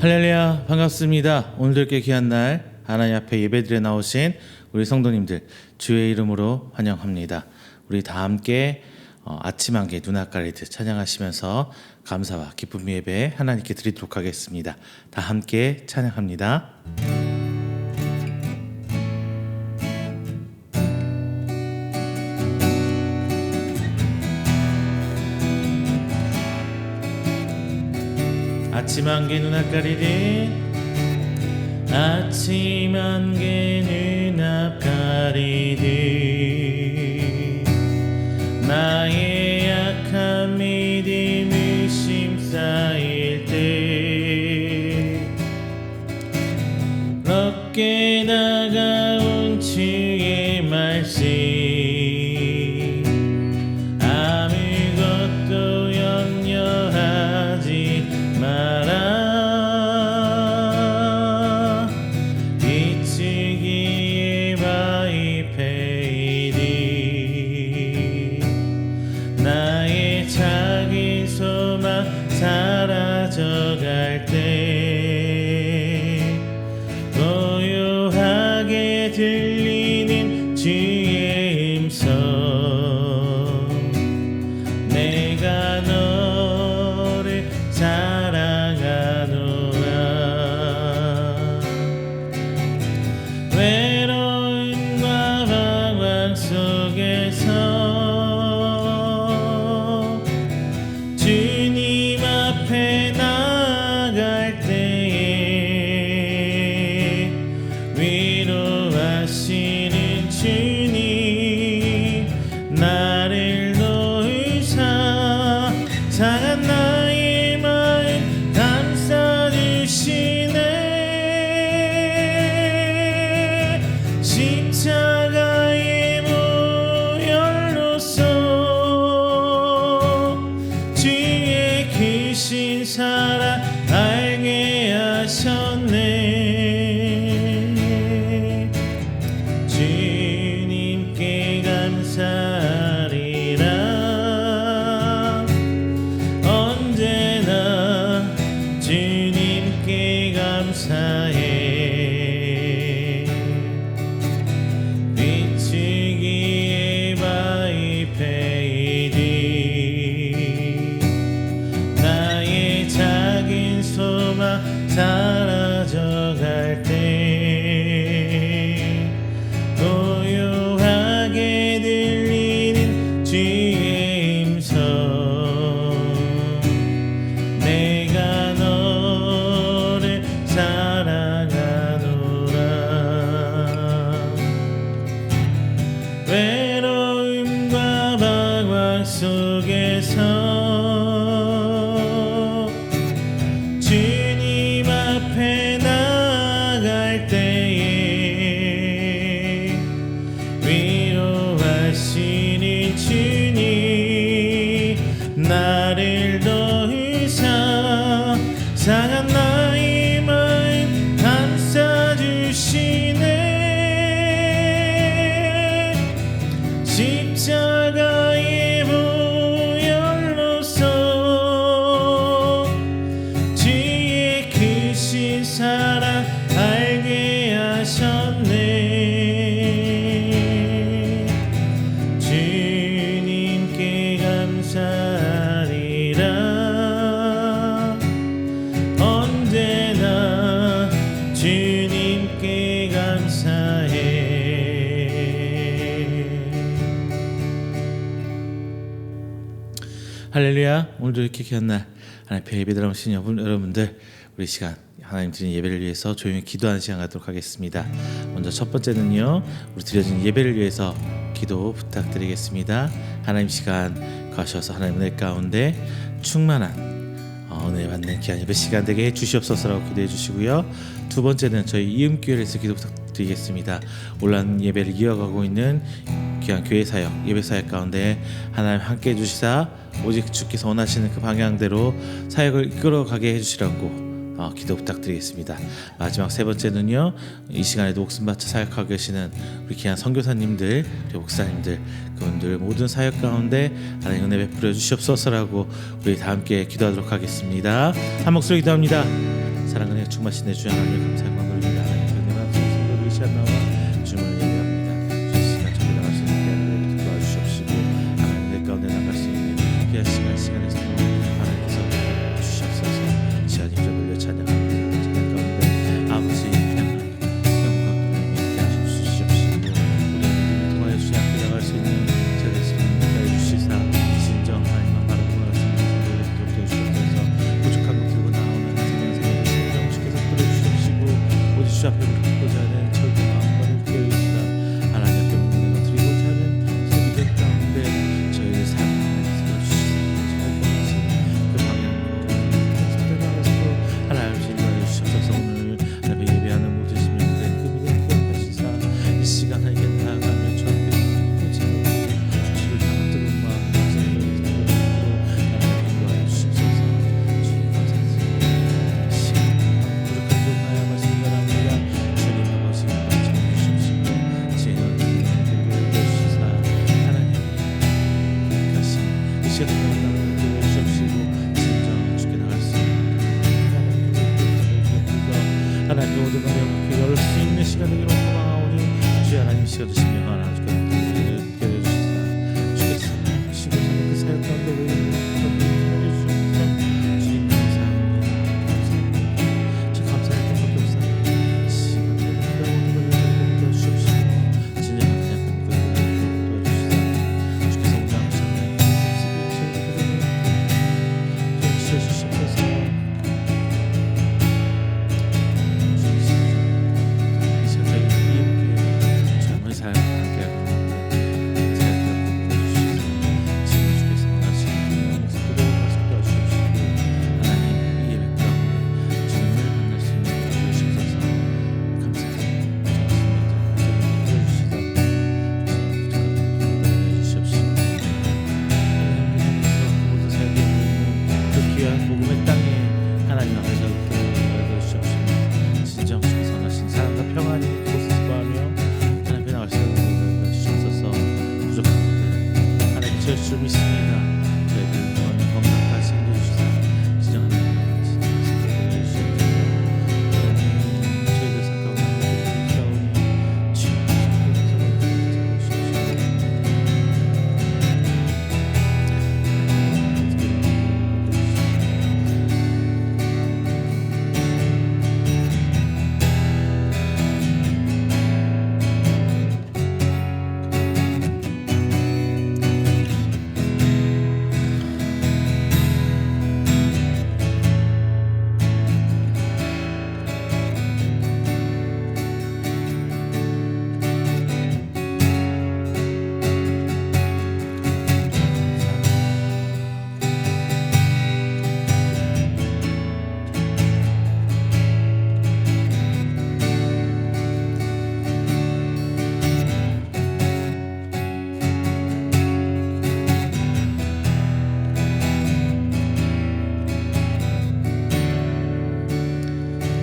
할렐루야, 반갑습니다. 오늘도 이렇게 귀한 날 하나님 앞에 예배드려 나오신 우리 성도님들 주의 이름으로 환영합니다. 우리 다 함께 아침 한개 눈 가리듯 찬양하시면서 감사와 기쁨 예배 하나님께 드리도록 하겠습니다. 다 함께 찬양합니다. 아침 한개 눈 가리듯 아침 한개 눈 가리듯 나의 약한 믿음 의심 쌓일 때 어깨 다가온 주의 말씀 아무것도 염려하지 마라. 비추기에 바위패이리 나의 작은 소망 사라져갈 때 고요하게 들리는 주의 음성 내가 너를 사랑하노라. 외로움과 방황 속에서 주님 앞에 나아갈 때에 위로하시는 주님 나를 놓으사 상한 나의 마음 감싸주시네. 십자가의 보혈로서 주의 크신 사랑 알게 하셨네. 주님께 감사하리라. 언제나 주님께 감사해. 비추기에 바위패이리 나의 작은 소망 사라져갈 때 고요하게 들리는 주의 음성 내가 너를 사랑하노라. 외로움과 방황 속에서 주님 앞에 나아갈 때에 위로하시는 주님 나를 놓으사 상한 나의 마음 감싸주시네. 십자가의 보혈로서 주의 크신 사랑 알게 하셨네. 주님께 감사하리라. 언제나 주님께 감사해. 할렐루야. 오늘도 이렇게 귀한 날 하나님 앞에 예배드리러 오신 여러분들 우리 시간 하나님 드린 예배를 위해서 조용히 기도하는 시간 갖도록 하겠습니다. 먼저 첫 번째는요, 우리 드려진 예배를 위해서 기도 부탁드리겠습니다. 하나님 시간 거하셔서 하나님 은혜 가운데 충만한 은혜 받는 귀한 예배 시간 되게 해주시옵소서라고 기도해 주시고요. 두 번째는 저희 이음교회에서 기도 부탁드리겠습니다. 온라인 예배를 이어가고 있는 귀한 교회 사역, 예배 사역 가운데 하나님 함께 해주시사 오직 주께서 원하시는 그 방향대로 사역을 이끌어가게 해주시라고 기도 부탁드리겠습니다. 마지막 세 번째는요, 이 시간에도 목숨 바쳐 사역하고 계시는 우리 귀한 선교사님들, 목사님들, 그분들 모든 사역 가운데 하나님 은혜 베풀어 주시옵소서라고 우리 다 함께 기도하도록 하겠습니다. 한 목소리 기도합니다. 사랑 은혜 충만하신 내 주 하나님 감사하고 놀립니다. 하나님 은혜와 성신으로 이 시간 나와 주님을 예배합니다. 이 시간 저희 나갈 수 있는 귀한 은혜를 도와주시옵시고 하나님 내 가운데 나갈 수 있는 귀한 시간에서 하나님께서 주시옵소서. 시간 힘을 올려 찬양합니다. 찬양 가운데 아버지 영광 있게 하시옵시고 우리 믿음을 통하여 주님 앞에 나갈 수 있는 저희의 시간을 인도하여 주시사 진정 하나님만 바라보고 나갈 수 있는 생각을 도와주시옵소서. 부족한 것 들고 나오는 생명의 심령 주께서 뿌려주시옵시고 오직 주 앞에 묻고자 하는 철도 마음만을 깨우시다. 하나님 앞에 묻는 것 드리고자 하는 믿음 가운데 저희의 삶을 세워주시옵소서. 그 방향으로 선택하시고 하나님 인도하여 주시옵소서. 오늘 하나님 예배하는 모든 시민들의 그 믿음 기억하시사 이 시간 하나님께 나아가며 주 앞에 주시를 향한 뜨거운 마음 감사를 인도하여 주시옵소서. 주님 감사드립니다. 이 시간 부족한 종나야 말씀 전합니다. 주님 아버지 말씀 주시옵시고 지혜와 은혜를 주시사 하나님 가시 이 시간 나가는 교회 주시옵시고 진정 주께 나갈 수 있는 하나님 모든 어려운 열릴 수 있는 시간 되기로 소망하오니 주의 하나님 시간 주시며 하나님 주께 은혜를 주시사 주께서 쉬고 사는 그 사역 가운데 왜 주옵소서. 주님 감사합니다. 주 감사할 것밖에 없사옵니다. 시간 되는 모든 것을 도와주시옵시고 진정한 그냥 그 도와주시사 주께서 온당하시는 주시옵소서. 이 시간 저희 함께 주님의 삶을 함께하고 있는데 제가 부탁드립니다. 지금 주께서 원하시는 모습 그대로 도와주시옵시고 하나님 이 예배 가운데 주님을 만날 수 있는 도와주시옵소서. 감사합니다. 주시다 주시옵시고 하나님 모든 살게 있는 그 귀한 복음의 땅에 하나님 앞에서 주시옵시고 진정 주께서 원하신 사랑과 평안이 그곳에서 구하며 하나님 나갈 수 있는 주시옵소서. 부족한 것들 하나님 채워주실 줄 믿습니다. 저희들 원하는 건강까지 해주시사 진정 하나님 진정 주시옵소서. 하나님 저희들 생각하는 싸우니 주님께서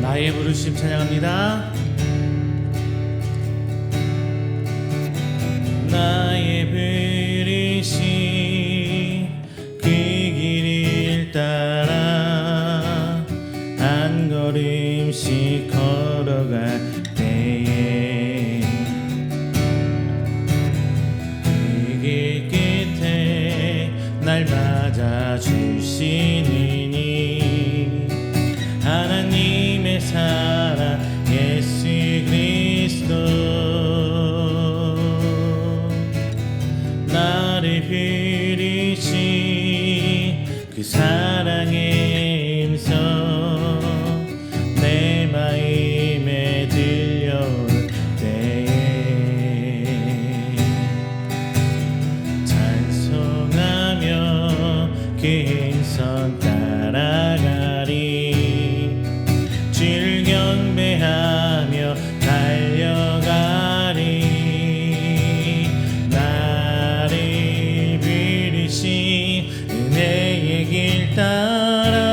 나의 부르심 찬양합니다. 나의 부르심 그 길을 따라 한 걸음씩 걸어갈 때에 그 길 끝에 날 맞아 주시느니 하나님의 사랑 예수 그리스도 나를 부르신 그 사랑의 음성 내 마음에 들려올 때에 찬송하며 그 음성 따라가리 주를 경배하며 달려가리 나를 부르신 은혜의 길 따라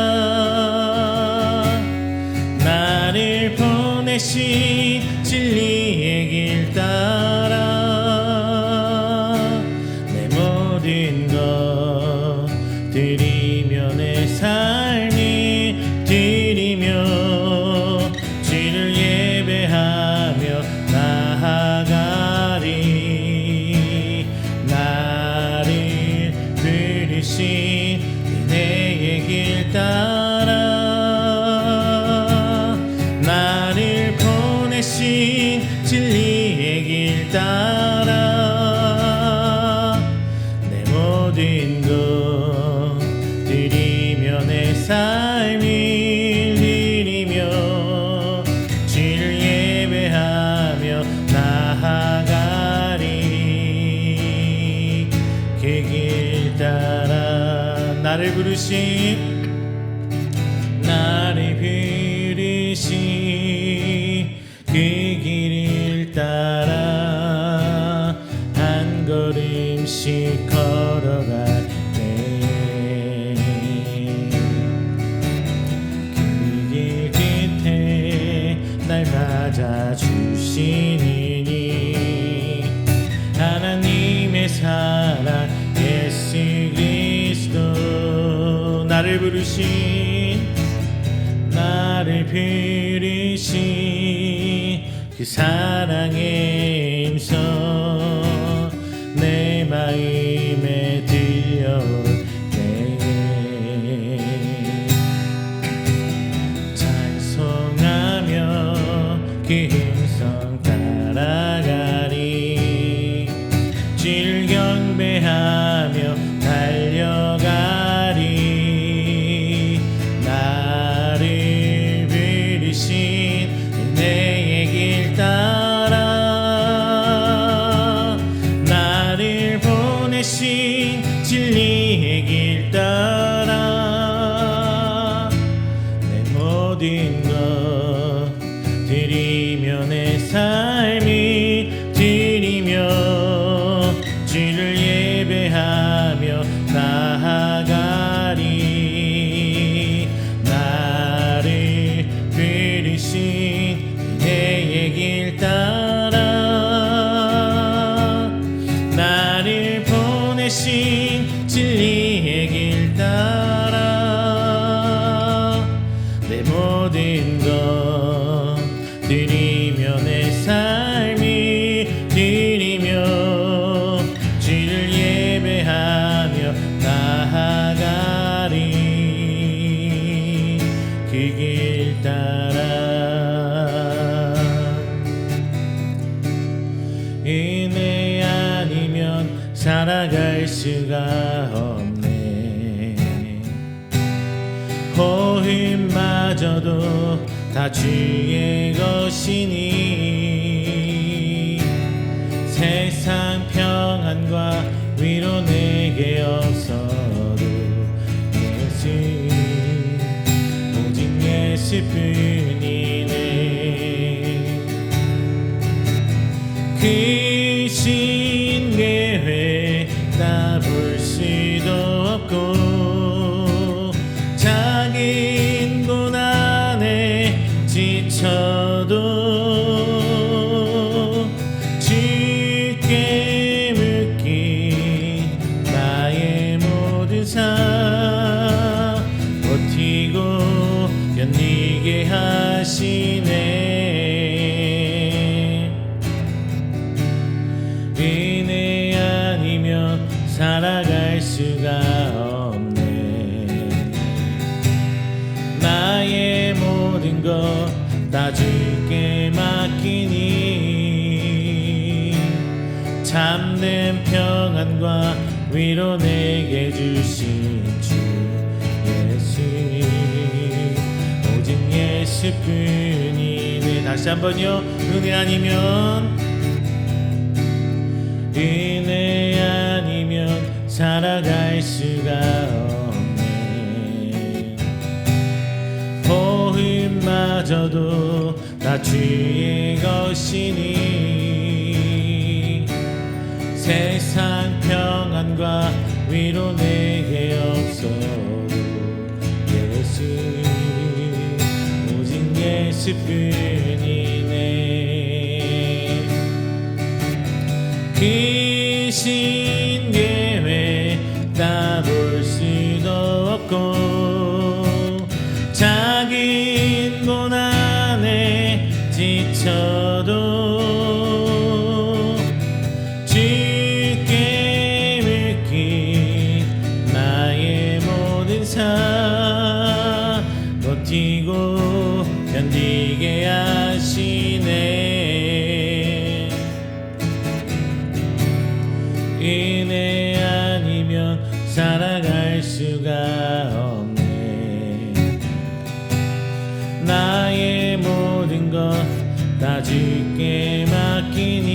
나를 부르신 그 길을 따라 한 걸음씩 걸어갈 때 그 길 끝에 날 맞아주시니 하나님의 사랑 예수 그리스도 나를 부르신 그 사랑의 음성 내 마음에 들려올 때에 찬송하며 그 음성 따라가리 주를 경배하며 달려가리 나를 부르신 내의 길 따라 나를 보내신 진리의 길 따라 내 모든 것 드리며 내 삶이 드리며 주를 예배하며 나아가리 나를 부르신 내의 길 따라 나를 보내신 진리의 길 따라 내 모든 것 드리며 내 삶이 드리며 주를 예배하며 나아가리 그 길 따라 은혜 아니면 살아갈 수가 없네 호흡마저도 다 주의 것이니 세상 평안과 위로 내게 없어도 예수 오직 예수뿐이네 그 신계회 다 볼 수도 없고 작은 고난에 지쳐도 주께 묶인 나의 모든 삶 버티고 견디게 하시네 은혜 아니면 살아갈 수가 없네 나의 모든 것 다 주께 맡기니 참된 평안과 위로 내게 주신 주 예수 오직 예수뿐이네 다시 한번요 은혜 아니면 살아갈 수가 없네 호흡마저도 다 주의 것이니 세상 평안과 위로 내게 없어도 예수 오직 예수뿐이네 그 신계회 다 볼 수도 없고 작은 고난에 지쳐도 주께 묶인 나의 모든 삶 버티고 견디게 하시네 은혜 아니면 살아갈 수가 없네 나의 모든 것 다 주께 맡기니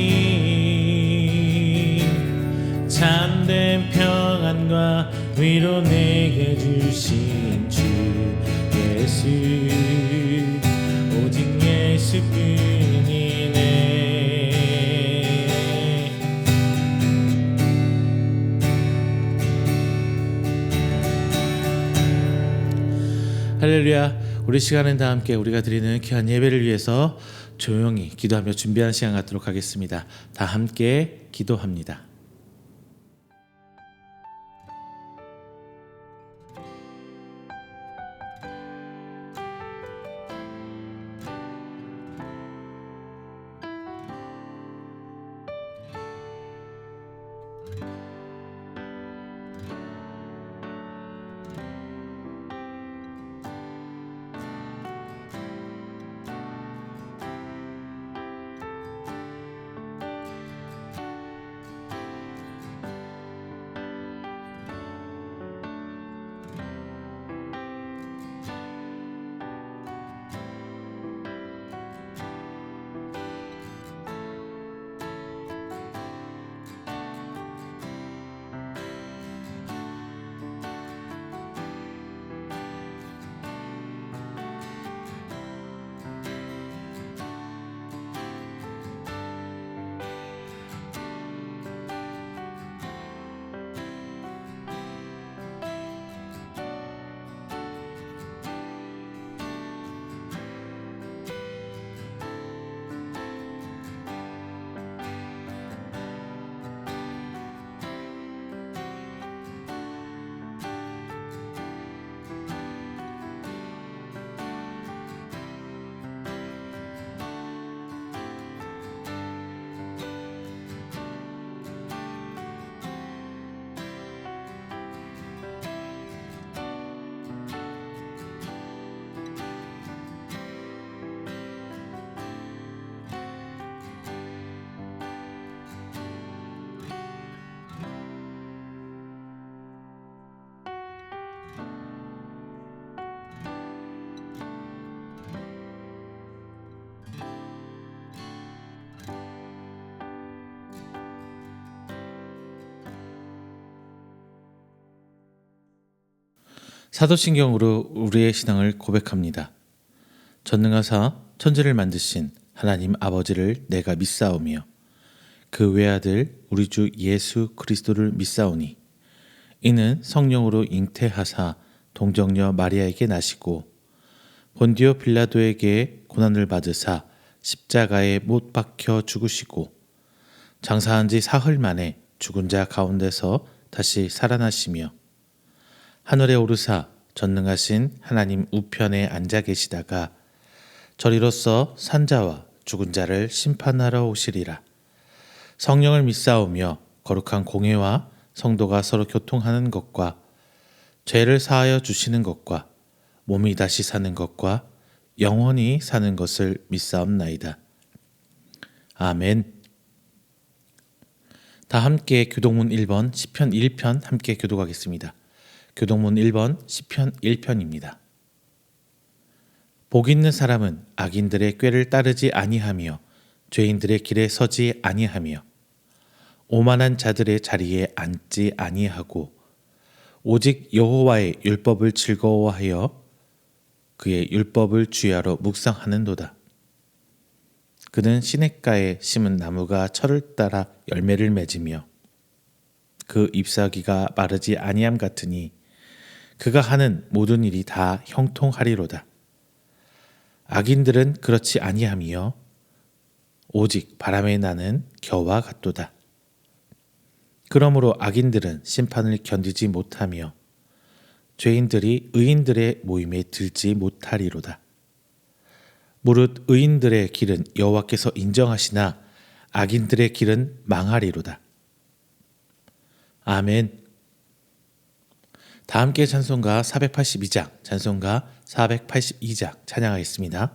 참된 평안 평안과 위로 내게 주신 주 예수, 오직 예수뿐이네. 할렐루야. 우리 시간은 다 함께 우리가 드리는 귀한 예배를 위해서 조용히 기도하며 준비하는 시간 갖도록 하겠습니다. 다 함께 기도합니다. 사도신경으로 우리의 신앙을 고백합니다. 전능하사 천지를 만드신 하나님 아버지를 내가 믿사오며 그 외아들 우리 주 예수 그리스도를 믿사오니 이는 성령으로 잉태하사 동정녀 마리아에게 나시고 본디오 빌라도에게 고난을 받으사 십자가에 못 박혀 죽으시고 장사한 지 사흘 만에 죽은 자 가운데서 다시 살아나시며 하늘에 오르사 전능하신 하나님 우편에 앉아 계시다가 저리로서 산자와 죽은 자를 심판하러 오시리라. 성령을 믿사오며 거룩한 공회와 성도가 서로 교통하는 것과 죄를 사하여 주시는 것과 몸이 다시 사는 것과 영원히 사는 것을 믿사옵나이다. 아멘. 다 함께 교동문 1번 시편 1편 함께 교독하겠습니다. 교동문 1번 시편 1편입니다. 복 있는 사람은 악인들의 꾀를 따르지 아니하며 죄인들의 길에 서지 아니하며 오만한 자들의 자리에 앉지 아니하고 오직 여호와의 율법을 즐거워하여 그의 율법을 주야로 묵상하는도다. 그는 시냇가에 심은 나무가 철을 따라 열매를 맺으며 그 잎사귀가 마르지 아니함 같으니 그가 하는 모든 일이 다 형통하리로다. 악인들은 그렇지 아니하며 오직 바람에 나는 겨와 같도다. 그러므로 악인들은 심판을 견디지 못하며 죄인들이 의인들의 모임에 들지 못하리로다. 무릇 의인들의 길은 여호와께서 인정하시나 악인들의 길은 망하리로다. 아멘. 다 함께 찬송가 482장, 찬송가 482장 찬양하겠습니다.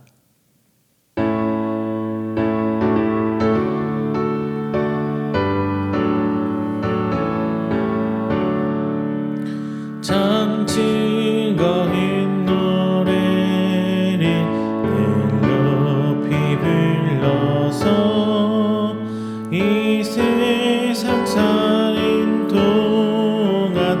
참 즐거운 노래를 높이 불러서 이 세상 사는 동안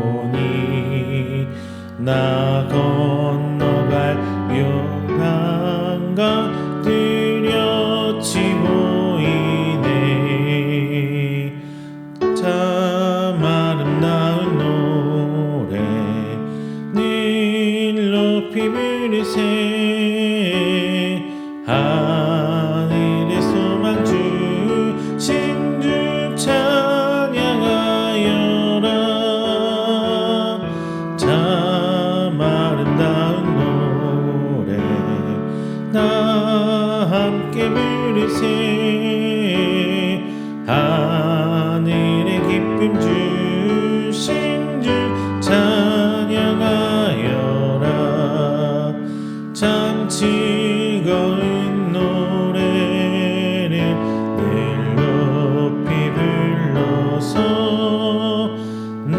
바라보니 나 건너갈 요단강 뚜렷이 보이네. 참 아름다운 노래 늘 높이 부르세. 하늘의 소망 주신 주 찬양하여라. 참 아름다운 노래 다 함께 부르세. 하늘의 기쁨 주신 주 찬양하여라. 참 즐거운 노래를 늘 높이 불러서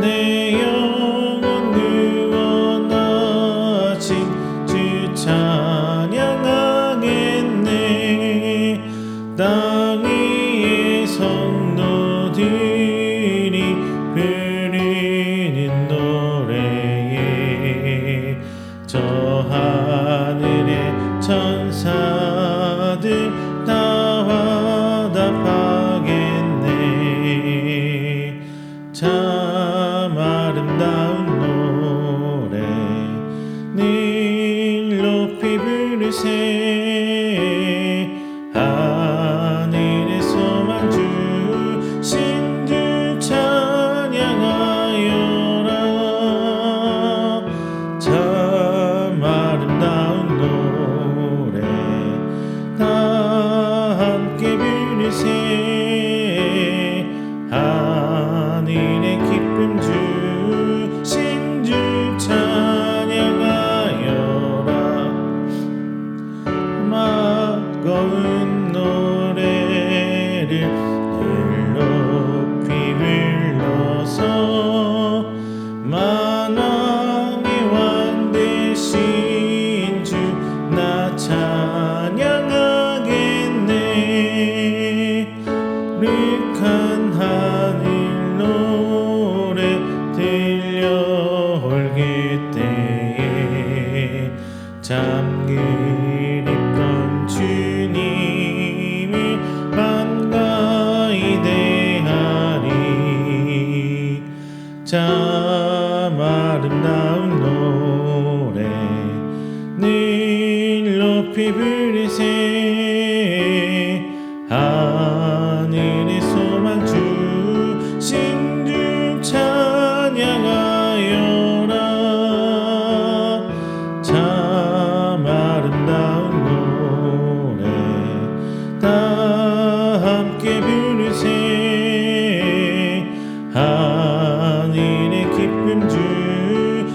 내 영혼 구원하신 주 찬양하겠네. 땅 위의 성도들이 부르는 노래에 저 하늘의 천사들 다 화답하겠네. 참 아름다운 노래 늘 높이 부르세. 하늘의 소망 주신 주 찬양하여라. 참 아름다운 노래 다 함께 부르세. 하늘의 기쁨 주신 주 찬양하여라. 마거운 노래를 늘 높이 불러서 만왕의 왕 되신 주 나 찬양하겠네. 룩한 하늘 노래 들려올 그때에 참 그립던 주님을 반가이 대하리. 참 아름다운 노래 늘 높이 부르세. 하늘의 소망 주신 주 찬양하여라. 참 아름다운 노래 다 함께 부르세. 하늘의 기쁨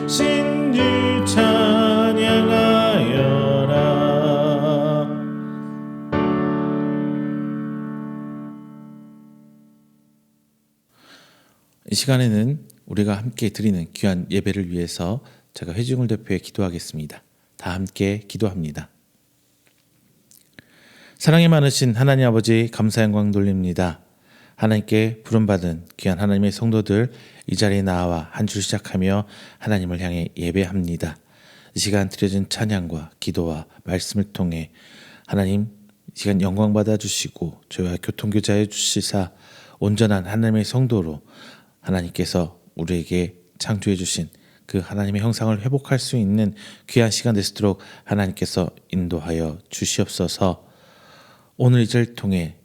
주신 주 찬양하여라. 이 시간에는 우리가 함께 드리는 귀한 예배를 위해서 제가 회중을 대표해 기도하겠습니다. 다 함께 기도합니다. 사랑이 많으신 하나님 아버지, 감사 영광 돌립니다. 하나님께 부름받은 귀한 하나님의 성도들 이 자리에 나와 한 주 시작하며 하나님을 향해 예배합니다. 이 시간 드려진 찬양과 기도와 말씀을 통해 하나님 이 시간 영광 받아주시고 저희와 교통교제해 주시사 온전한 하나님의 성도로 하나님께서 우리에게 창조해 주신 그 하나님의 형상을 회복할 수 있는 귀한 시간 되시도록 하나님께서 인도하여 주시옵소서. 오늘 이 자리를 통해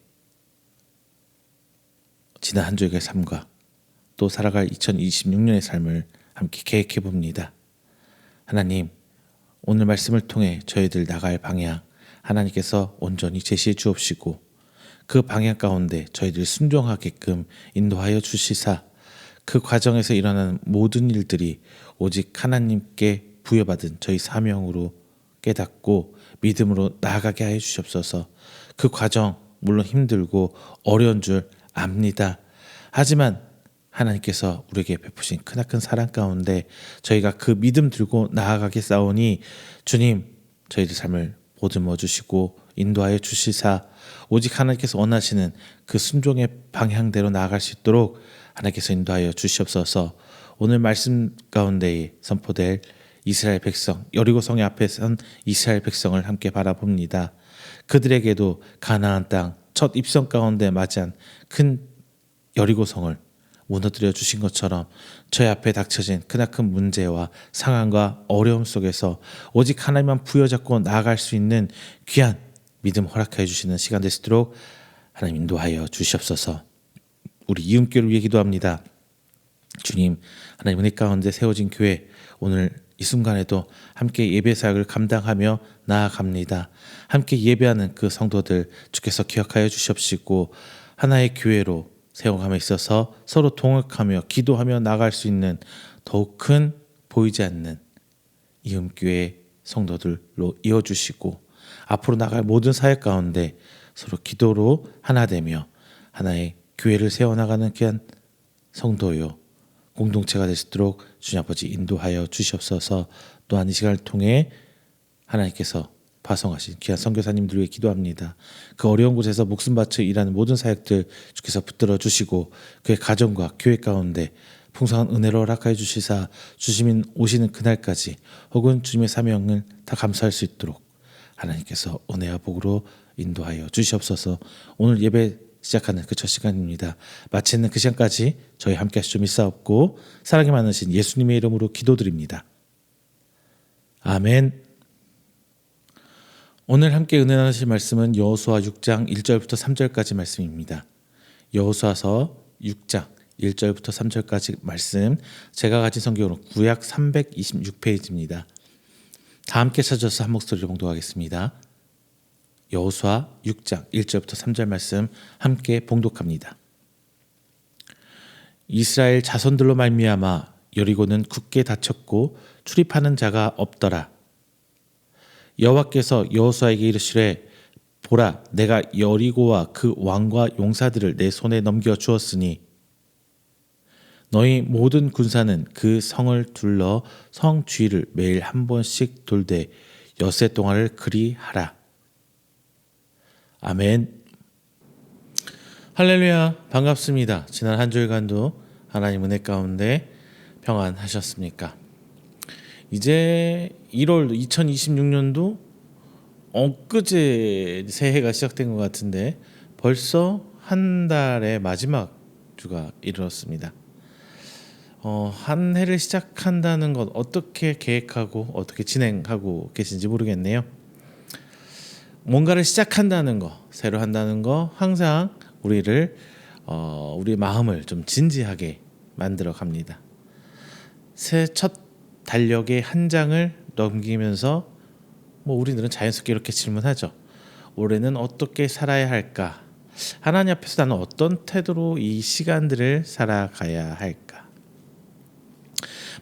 지난 한 주의 삶과 또 살아갈 2026년의 삶을 함께 계획해 봅니다. 하나님, 오늘 말씀을 통해 저희들 나갈 방향 하나님께서 온전히 제시해 주옵시고 그 방향 가운데 저희들 순종하게끔 인도하여 주시사 그 과정에서 일어나는 모든 일들이 오직 하나님께 부여받은 저희 사명으로 깨닫고 믿음으로 나아가게 하여 주시옵소서. 그 과정 물론 힘들고 어려운 줄 압니다. 하지만 하나님께서 우리에게 베푸신 크나큰 사랑 가운데 저희가 그 믿음 들고 나아가겠사오니 주님 저희들 삶을 보듬어 주시고 인도하여 주시사 오직 하나님께서 원하시는 그 순종의 방향대로 나아갈 수 있도록 하나님께서 인도하여 주시옵소서. 오늘 말씀 가운데에 선포될 이스라엘 백성, 여리고 성의 앞에 선 이스라엘 백성을 함께 바라봅니다. 그들에게도 가나안 땅 첫 입성 가운데 맞이한 큰 여리고 성을 무너뜨려 주신 것처럼 저희 앞에 닥쳐진 크나큰 문제와 상황과 어려움 속에서 오직 하나님만 부여잡고 나아갈 수 있는 귀한 믿음 허락하여 주시는 시간 될 수 있도록 하나님 인도하여 주시옵소서. 우리 이음교를 위해 기도합니다. 주님, 하나님 은혜 가운데 세워진 교회, 오늘 이 순간에도 함께 예배 사역을 감당하며 나아갑니다. 함께 예배하는 그 성도들 주께서 기억하여 주시옵시고 하나의 교회로 세워감에 있어서 서로 동역하며 기도하며 나아갈 수 있는 더욱 큰 보이지 않는 이음교회 성도들로 이어주시고 앞으로 나갈 모든 사역 가운데 서로 기도로 하나 되며 하나의 교회를 세워나가는 귀한 성도요 공동체가 될 수 있도록 주님 아버지 인도하여 주시옵소서. 또한 이 시간을 통해 하나님께서 파송하신 귀한 선교사님들 위해 기도합니다. 그 어려운 곳에서 목숨 바쳐 일하는 모든 사역들 주께서 붙들어 주시고 그의 가정과 교회 가운데 풍성한 은혜로 허락하여 주시사 주님이 오시는 그날까지 혹은 주님의 사명을 다 감수할 수 있도록 하나님께서 은혜와 복으로 인도하여 주시옵소서. 오늘 예배 시작하는 그 첫 시간입니다. 마치는 그 시간까지 저희 함께 하시죠 믿사옵고 사랑이 많으신 예수님의 이름으로 기도드립니다. 아멘. 오늘 함께 은혜 나누실 말씀은 여호수아 6장 1절부터 3절까지 말씀입니다. 여호수아서 6장 1절부터 3절까지 말씀, 제가 가진 성경으로 구약 326페이지입니다. 다 함께 찾아서 한 목소리로 봉독하겠습니다. 여호수아 6장 1절부터 3절 말씀 함께 봉독합니다. 이스라엘 자손들로 말미암아 여리고는 굳게 닫혔고 출입하는 자가 없더라. 여호와께서 여호수아에게 이르시되 보라, 내가 여리고와 그 왕과 용사들을 내 손에 넘겨 주었으니 너희 모든 군사는 그 성을 둘러 성 주위를 매일 한 번씩 돌되 엿새 동안을 그리 하라. 아멘. 할렐루야, 반갑습니다. 지난 한 주일간도 하나님 은혜 가운데 평안하셨습니까? 이제 1월 2026년도 엊그제 새해가 시작된 것 같은데 벌써 한 달의 마지막 주가 이르렀습니다. 한 해를 시작한다는 것 어떻게 계획하고 어떻게 진행하고 계신지 모르겠네요. 뭔가를 시작한다는 거, 새로 한다는 거 항상 우리를 우리 마음을 좀 진지하게 만들어 갑니다. 새 첫 달력의 한 장을 넘기면서 우리들은 자연스럽게 이렇게 질문하죠. 올해는 어떻게 살아야 할까? 하나님 앞에서 나는 어떤 태도로 이 시간들을 살아가야 할까?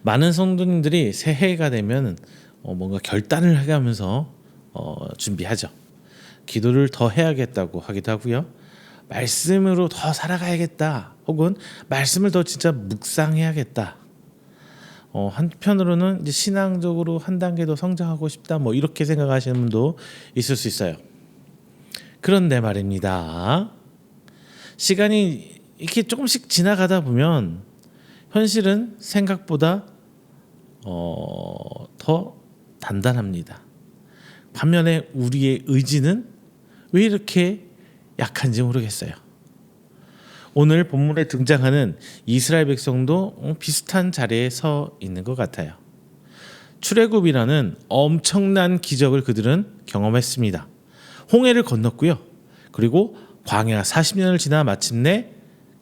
많은 성도님들이 새해가 되면 뭔가 결단을 해가면서 준비하죠. 기도를 더 해야겠다고 하기도 하고요. 말씀으로 더 살아가야겠다. 혹은 말씀을 더 진짜 묵상해야겠다. 한편으로는 이제 신앙적으로 한 단계 더 성장하고 싶다. 이렇게 생각하시는 분도 있을 수 있어요. 그런데 말입니다. 시간이 이렇게 조금씩 지나가다 보면 현실은 생각보다 더 단단합니다. 반면에 우리의 의지는 왜 이렇게 약한지 모르겠어요. 오늘 본문에 등장하는 이스라엘 백성도 비슷한 자리에 서 있는 것 같아요. 출애굽이라는 엄청난 기적을 그들은 경험했습니다. 홍해를 건넜고요. 그리고 광야 40년을 지나 마침내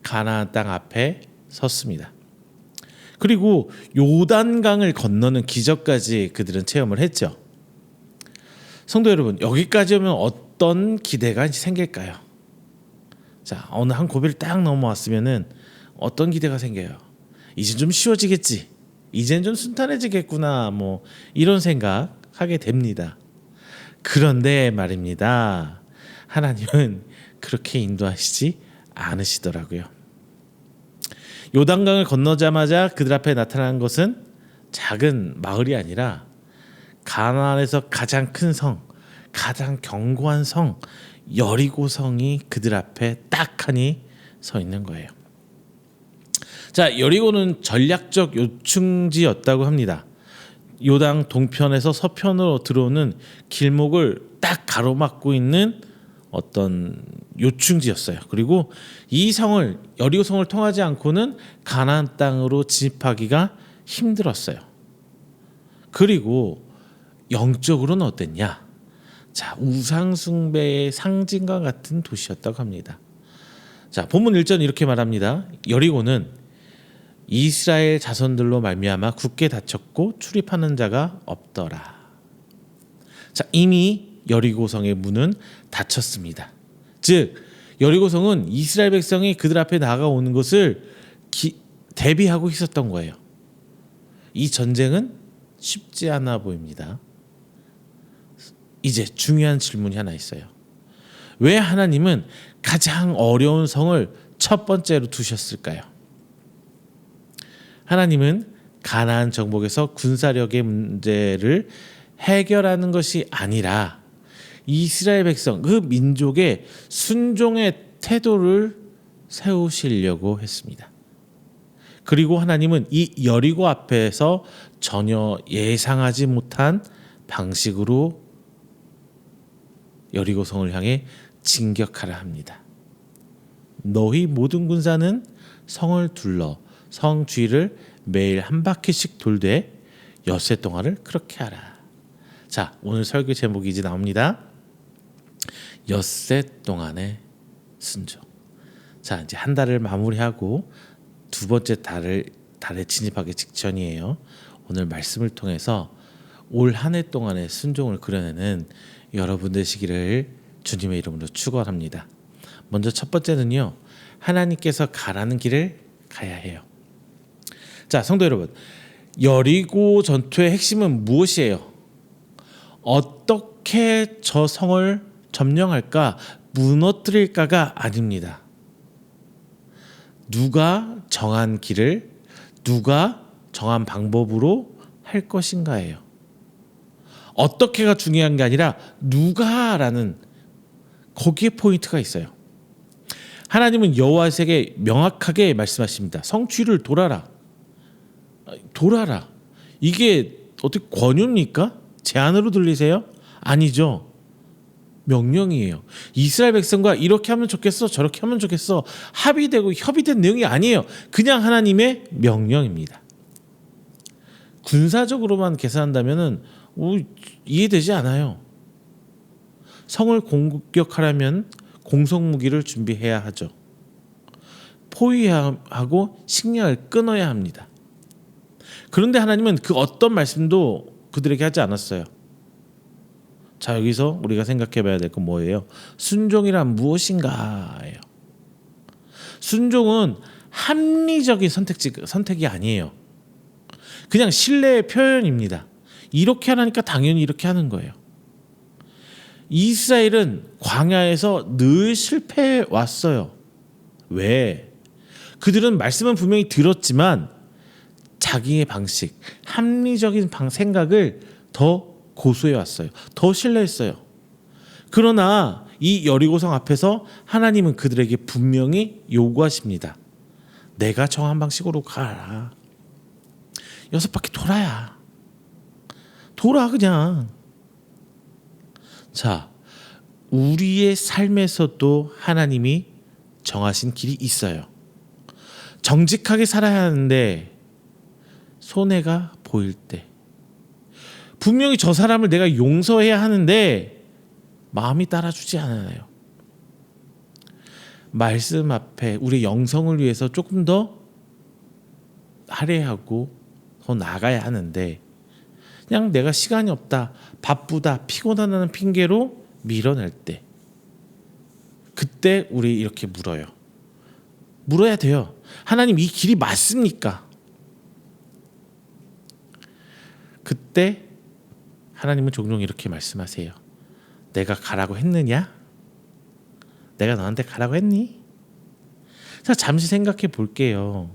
가나안 땅 앞에 섰습니다. 그리고 요단강을 건너는 기적까지 그들은 체험을 했죠. 성도 여러분, 여기까지 오면 어떤 기대가 생길까요? 자, 어느 한 고비를 딱 넘어왔으면은 어떤 기대가 생겨요? 이제 좀 쉬워지겠지. 이젠 좀 순탄해지겠구나. 이런 생각 하게 됩니다. 그런데 말입니다. 하나님은 그렇게 인도하시지 않으시더라고요. 요단강을 건너자마자 그들 앞에 나타난 것은 작은 마을이 아니라 가나안에서 가장 큰 성, 가장 견고한 성 여리고 성이 그들 앞에 딱하니 서 있는 거예요. 자, 여리고는 전략적 요충지였다고 합니다. 요당 동편에서 서편으로 들어오는 길목을 딱 가로막고 있는 어떤 요충지였어요. 그리고 이 성을, 여리고 성을 통하지 않고는 가나안 땅으로 진입하기가 힘들었어요. 그리고 영적으로는 어땠냐? 자, 우상 숭배의 상징과 같은 도시였다고 합니다. 자, 본문 1절 이렇게 말합니다. 여리고는 이스라엘 자손들로 말미암아 굳게 닫혔고 출입하는 자가 없더라. 자, 이미 여리고성의 문은 닫혔습니다. 즉 여리고성은 이스라엘 백성이 그들 앞에 나아가오는 것을 대비하고 있었던 거예요. 이 전쟁은 쉽지 않아 보입니다. 이제 중요한 질문이 하나 있어요. 왜 하나님은 가장 어려운 성을 첫 번째로 두셨을까요? 하나님은 가나안 정복에서 군사력의 문제를 해결하는 것이 아니라 이스라엘 백성, 그 민족의 순종의 태도를 세우시려고 했습니다. 그리고 하나님은 이 여리고 앞에서 전혀 예상하지 못한 방식으로 여리고성을 향해 진격하라 합니다. 너희 모든 군사는 성을 둘러 성 주위를 매일 한 바퀴씩 돌되 엿새 동안을 그렇게 하라. 자, 오늘 설교 제목이 이제 나옵니다. 엿새 동안의 순종. 자, 이제 한 달을 마무리하고 두 번째 달에 진입하기 직전이에요. 오늘 말씀을 통해서 올 한 해 동안의 순종을 그려내는 여러분 되시기를 주님의 이름으로 축원합니다. 먼저 첫 번째는요, 하나님께서 가라는 길을 가야 해요. 자, 성도 여러분, 여리고 전투의 핵심은 무엇이에요? 어떻게 저 성을 점령할까, 무너뜨릴까가 아닙니다. 누가 정한 길을 누가 정한 방법으로 할 것인가예요. 어떻게가 중요한 게 아니라 누가라는 거기에 포인트가 있어요. 하나님은 여호와에게 명확하게 말씀하십니다. 성취를 돌아라. 돌아라. 이게 어떻게 권유입니까? 제안으로 들리세요? 아니죠. 명령이에요. 이스라엘 백성과 이렇게 하면 좋겠어, 저렇게 하면 좋겠어, 합의되고 협의된 내용이 아니에요. 그냥 하나님의 명령입니다. 군사적으로만 계산한다면은 이해되지 않아요. 성을 공격하려면 공성무기를 준비해야 하죠. 포위해야 하고 식량을 끊어야 합니다. 그런데 하나님은 그 어떤 말씀도 그들에게 하지 않았어요. 자, 여기서 우리가 생각해 봐야 될 건 뭐예요? 순종이란 무엇인가예요. 순종은 합리적인 선택이 아니에요. 그냥 신뢰의 표현입니다. 이렇게 하니까 당연히 이렇게 하는 거예요. 이스라엘은 광야에서 늘 실패해 왔어요. 왜? 그들은 말씀은 분명히 들었지만 자기의 방식, 합리적인 생각을 더 고수해 왔어요. 더 신뢰했어요. 그러나 이 여리고성 앞에서 하나님은 그들에게 분명히 요구하십니다. 내가 정한 방식으로 가라. 6바퀴 돌아야. 돌아 그냥. 자, 우리의 삶에서도 하나님이 정하신 길이 있어요. 정직하게 살아야 하는데 손해가 보일 때, 분명히 저 사람을 내가 용서해야 하는데 마음이 따라주지 않아요. 말씀 앞에 우리 영성을 위해서 조금 더 할애하고 더 나가야 하는데 그냥 내가 시간이 없다, 바쁘다, 피곤하다는 핑계로 밀어낼 때, 그때 우리 이렇게 물어야 돼요. 하나님, 이 길이 맞습니까? 그때 하나님은 종종 이렇게 말씀하세요. 내가 가라고 했느냐? 내가 너한테 가라고 했니? 자, 잠시 생각해 볼게요.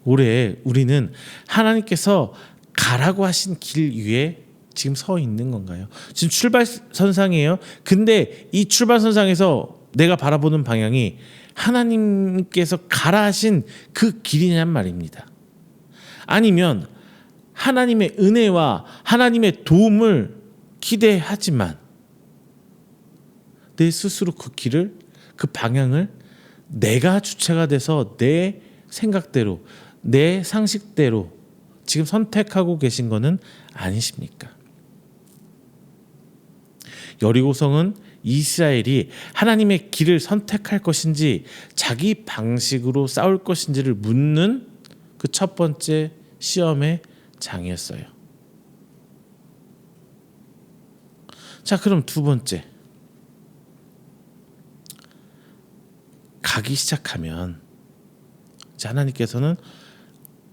올해 우리는 하나님께서 가라고 하신 길 위에 지금 서 있는 건가요? 지금 출발선상이에요. 근데 이 출발선상에서 내가 바라보는 방향이 하나님께서 가라 하신 그 길이냔 말입니다. 아니면 하나님의 은혜와 하나님의 도움을 기대하지만 내 스스로 그 길을, 그 방향을 내가 주체가 돼서 내 생각대로, 내 상식대로 지금 선택하고 계신 것은 아니십니까? 여리고성은 이스라엘이 하나님의 길을 선택할 것인지 자기 방식으로 싸울 것인지를 묻는 그 첫 번째 시험의 장이었어요. 자, 그럼 두 번째. 가기 시작하면 하나님께서는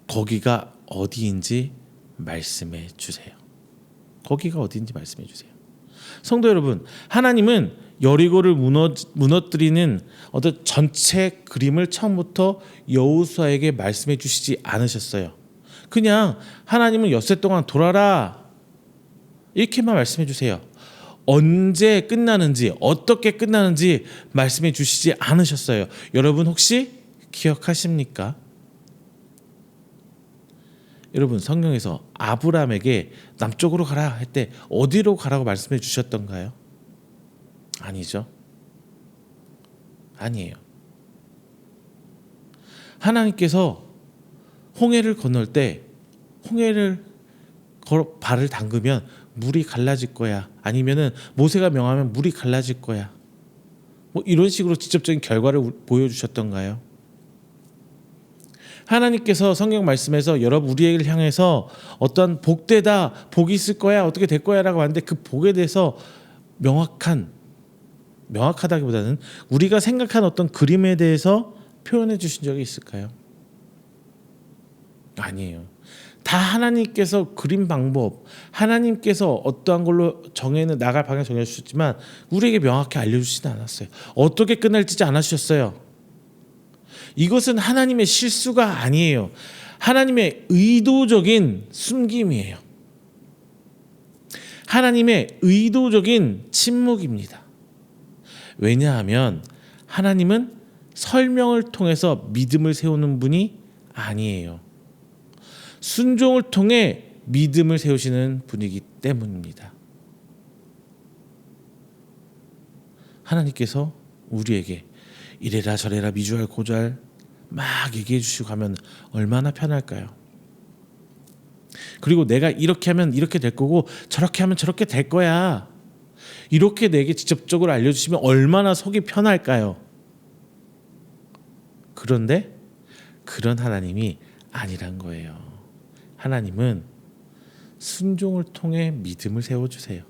거기가 어디인지 말씀해 주세요. 거기가 어디인지 말씀해 주세요. 성도 여러분, 하나님은 여리고를 무너뜨리는 어떤 전체 그림을 처음부터 여호수아에게 말씀해 주시지 않으셨어요. 그냥 하나님은 엿새 동안 돌아라 이렇게만 말씀해 주세요. 언제 끝나는지, 어떻게 끝나는지 말씀해 주시지 않으셨어요. 여러분 혹시 기억하십니까? 여러분, 성경에서 아브라함에게 남쪽으로 가라 할 때 어디로 가라고 말씀해 주셨던가요? 아니죠. 아니에요. 하나님께서 홍해를 건널 때 홍해를 발을 담그면 물이 갈라질 거야. 아니면은 모세가 명하면 물이 갈라질 거야. 뭐 이런 식으로 직접적인 결과를 보여주셨던가요? 하나님께서 성경 말씀에서 여러분 우리를 향해서 어떤 복되다, 복이 있을 거야, 어떻게 될 거야라고 하는데 그 복에 대해서 명확하다기보다는 우리가 생각한 어떤 그림에 대해서 표현해 주신 적이 있을까요? 아니에요. 다 하나님께서 그린 방법, 하나님께서 어떠한 걸로 나갈 방향 정해주셨지만 우리에게 명확히 알려주시지 않았어요. 어떻게 끝날지 않으셨어요. 이것은 하나님의 실수가 아니에요. 하나님의 의도적인 숨김이에요. 하나님의 의도적인 침묵입니다. 왜냐하면 하나님은 설명을 통해서 믿음을 세우는 분이 아니에요. 순종을 통해 믿음을 세우시는 분이기 때문입니다. 하나님께서 우리에게 이래라 저래라 미주알 고주알 막 얘기해 주시고 하면 얼마나 편할까요? 그리고 내가 이렇게 하면 이렇게 될 거고 저렇게 하면 저렇게 될 거야. 이렇게 내게 직접적으로 알려주시면 얼마나 속이 편할까요? 그런데 그런 하나님이 아니란 거예요. 하나님은 순종을 통해 믿음을 세워주세요.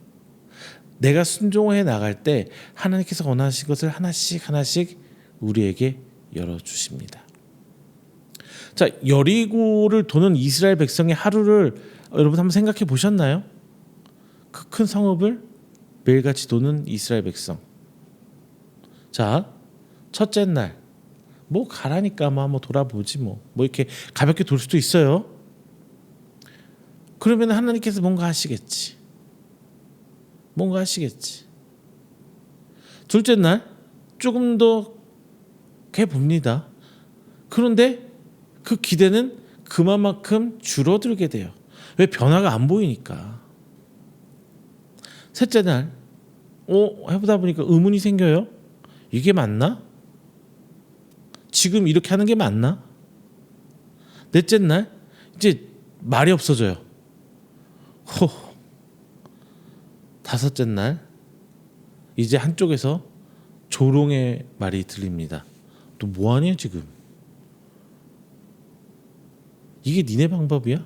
내가 순종해 나갈 때 하나님께서 원하신 것을 하나씩 하나씩 우리에게 열어주십니다. 자, 여리고를 도는 이스라엘 백성의 하루를 여러분 한번 생각해 보셨나요? 그 큰 성읍을 매일같이 도는 이스라엘 백성. 자, 첫째 날 뭐 가라니까 뭐 한번 돌아보지 뭐 이렇게 가볍게 돌 수도 있어요. 그러면 하나님께서 뭔가 하시겠지. 둘째 날 조금 더 해봅니다. 그런데 그 기대는 그만큼 줄어들게 돼요. 왜? 변화가 안 보이니까. 셋째 날 해보다 보니까 의문이 생겨요. 이게 맞나? 지금 이렇게 하는 게 맞나? 넷째 날 이제 말이 없어져요. 다섯째 날 이제 한쪽에서 조롱의 말이 들립니다. 너 뭐하냐 지금? 이게 니네 방법이야?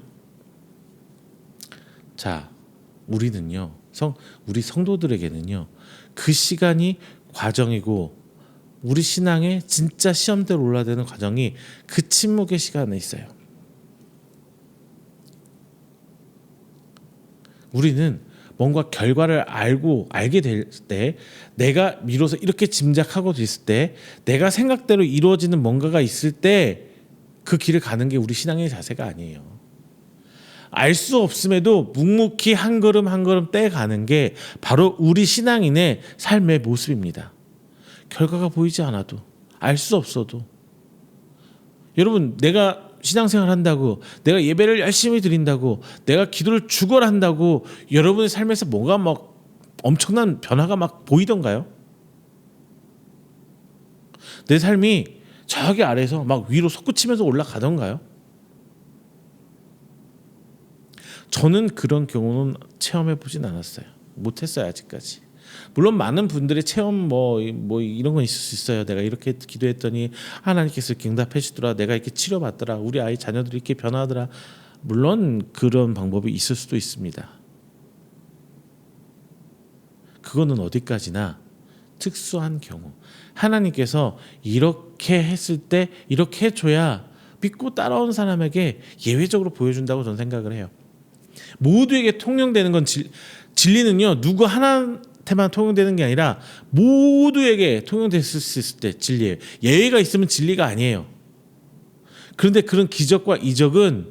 자, 우리는요, 우리 성도들에게는요, 그 시간이 과정이고 우리 신앙의 진짜 시험대로 올라가는 과정이 그 침묵의 시간에 있어요. 우리는 뭔가 결과를 알게 될 때, 내가 미뤄서 이렇게 짐작하고 있을 때, 내가 생각대로 이루어지는 뭔가가 있을 때 그 길을 가는 게 우리 신앙의 자세가 아니에요. 알 수 없음에도 묵묵히 한 걸음 한 걸음 떼가는 게 바로 우리 신앙인의 삶의 모습입니다. 결과가 보이지 않아도 알 수 없어도. 여러분, 내가 신앙생활 한다고, 내가 예배를 열심히 드린다고, 내가 기도를 죽어라 한다고 여러분의 삶에서 뭐가 막 엄청난 변화가 막 보이던가요? 내 삶이 저기 아래에서 막 위로 솟구치면서 올라가던가요? 저는 그런 경우는 체험해 보진 않았어요. 못했어요, 아직까지. 물론 많은 분들의 체험 뭐 이런 건 있을 수 있어요. 내가 이렇게 기도했더니 하나님께서 이렇게 응답해 주더라. 내가 이렇게 치료받더라. 우리 아이 자녀들이 이렇게 변하더라. 물론 그런 방법이 있을 수도 있습니다. 그거는 어디까지나 특수한 경우. 하나님께서 이렇게 했을 때 이렇게 해줘야 믿고 따라오는 사람에게 예외적으로 보여준다고 저는 생각을 해요. 모두에게 통용되는 건 진리는요, 누구 하나한테만 통용되는 게 아니라 모두에게 통용됐을 수 있을 때 진리예요. 예외가 있으면 진리가 아니에요. 그런데 그런 기적과 이적은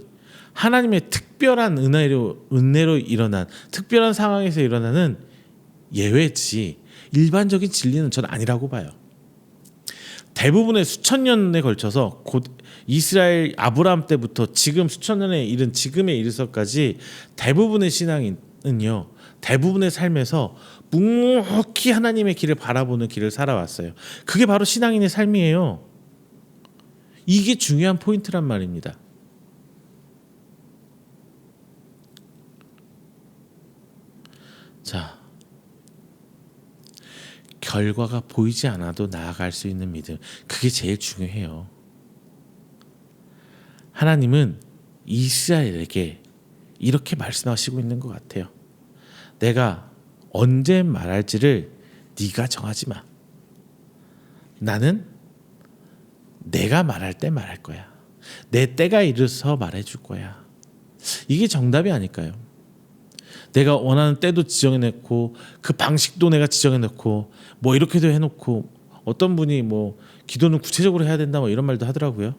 하나님의 특별한 은혜로 일어난, 특별한 상황에서 일어나는 예외지 일반적인 진리는 저는 아니라고 봐요. 대부분의 수천 년에 걸쳐서 곧 이스라엘 아브라함 때부터 지금 수천 년에 이른 지금에 이르서까지 대부분의 신앙인은요, 대부분의 삶에서 묵묵히 하나님의 길을 바라보는 길을 살아왔어요. 그게 바로 신앙인의 삶이에요. 이게 중요한 포인트란 말입니다. 자, 결과가 보이지 않아도 나아갈 수 있는 믿음, 그게 제일 중요해요. 하나님은 이스라엘에게 이렇게 말씀하시고 있는 것 같아요. 내가 언제 말할지를 네가 정하지 마. 나는 내가 말할 때 말할 거야. 내 때가 이르서 말해줄 거야. 이게 정답이 아닐까요? 내가 원하는 때도 지정해놓고 그 방식도 내가 지정해놓고 뭐 이렇게도 해놓고, 어떤 분이 뭐 기도는 구체적으로 해야 된다 뭐 이런 말도 하더라고요.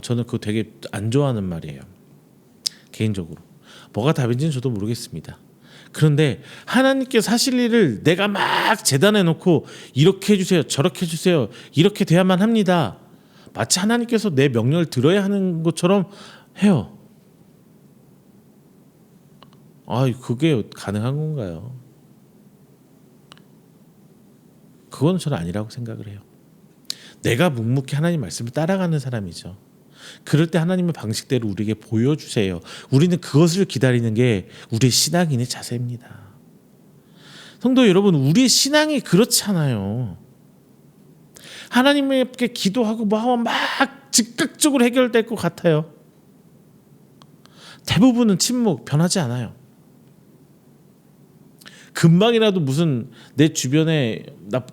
저는 그거 되게 안 좋아하는 말이에요. 개인적으로 뭐가 답인지는 저도 모르겠습니다. 그런데 하나님께서 하실 일을 내가 막 재단해놓고 이렇게 해주세요, 저렇게 해주세요, 이렇게 돼야만 합니다, 마치 하나님께서 내 명령을 들어야 하는 것처럼 해요. 그게 가능한 건가요? 그건 저는 아니라고 생각을 해요. 내가 묵묵히 하나님 말씀을 따라가는 사람이죠. 그럴 때 하나님의 방식대로 우리에게 보여주세요. 우리는 그것을 기다리는 게 우리의 신앙인의 자세입니다. 성도 여러분, 우리의 신앙이 그렇잖아요. 하나님께 기도하고 뭐 하면 막 즉각적으로 해결될 것 같아요. 대부분은 침묵, 변하지 않아요. 금방이라도 무슨 내 주변에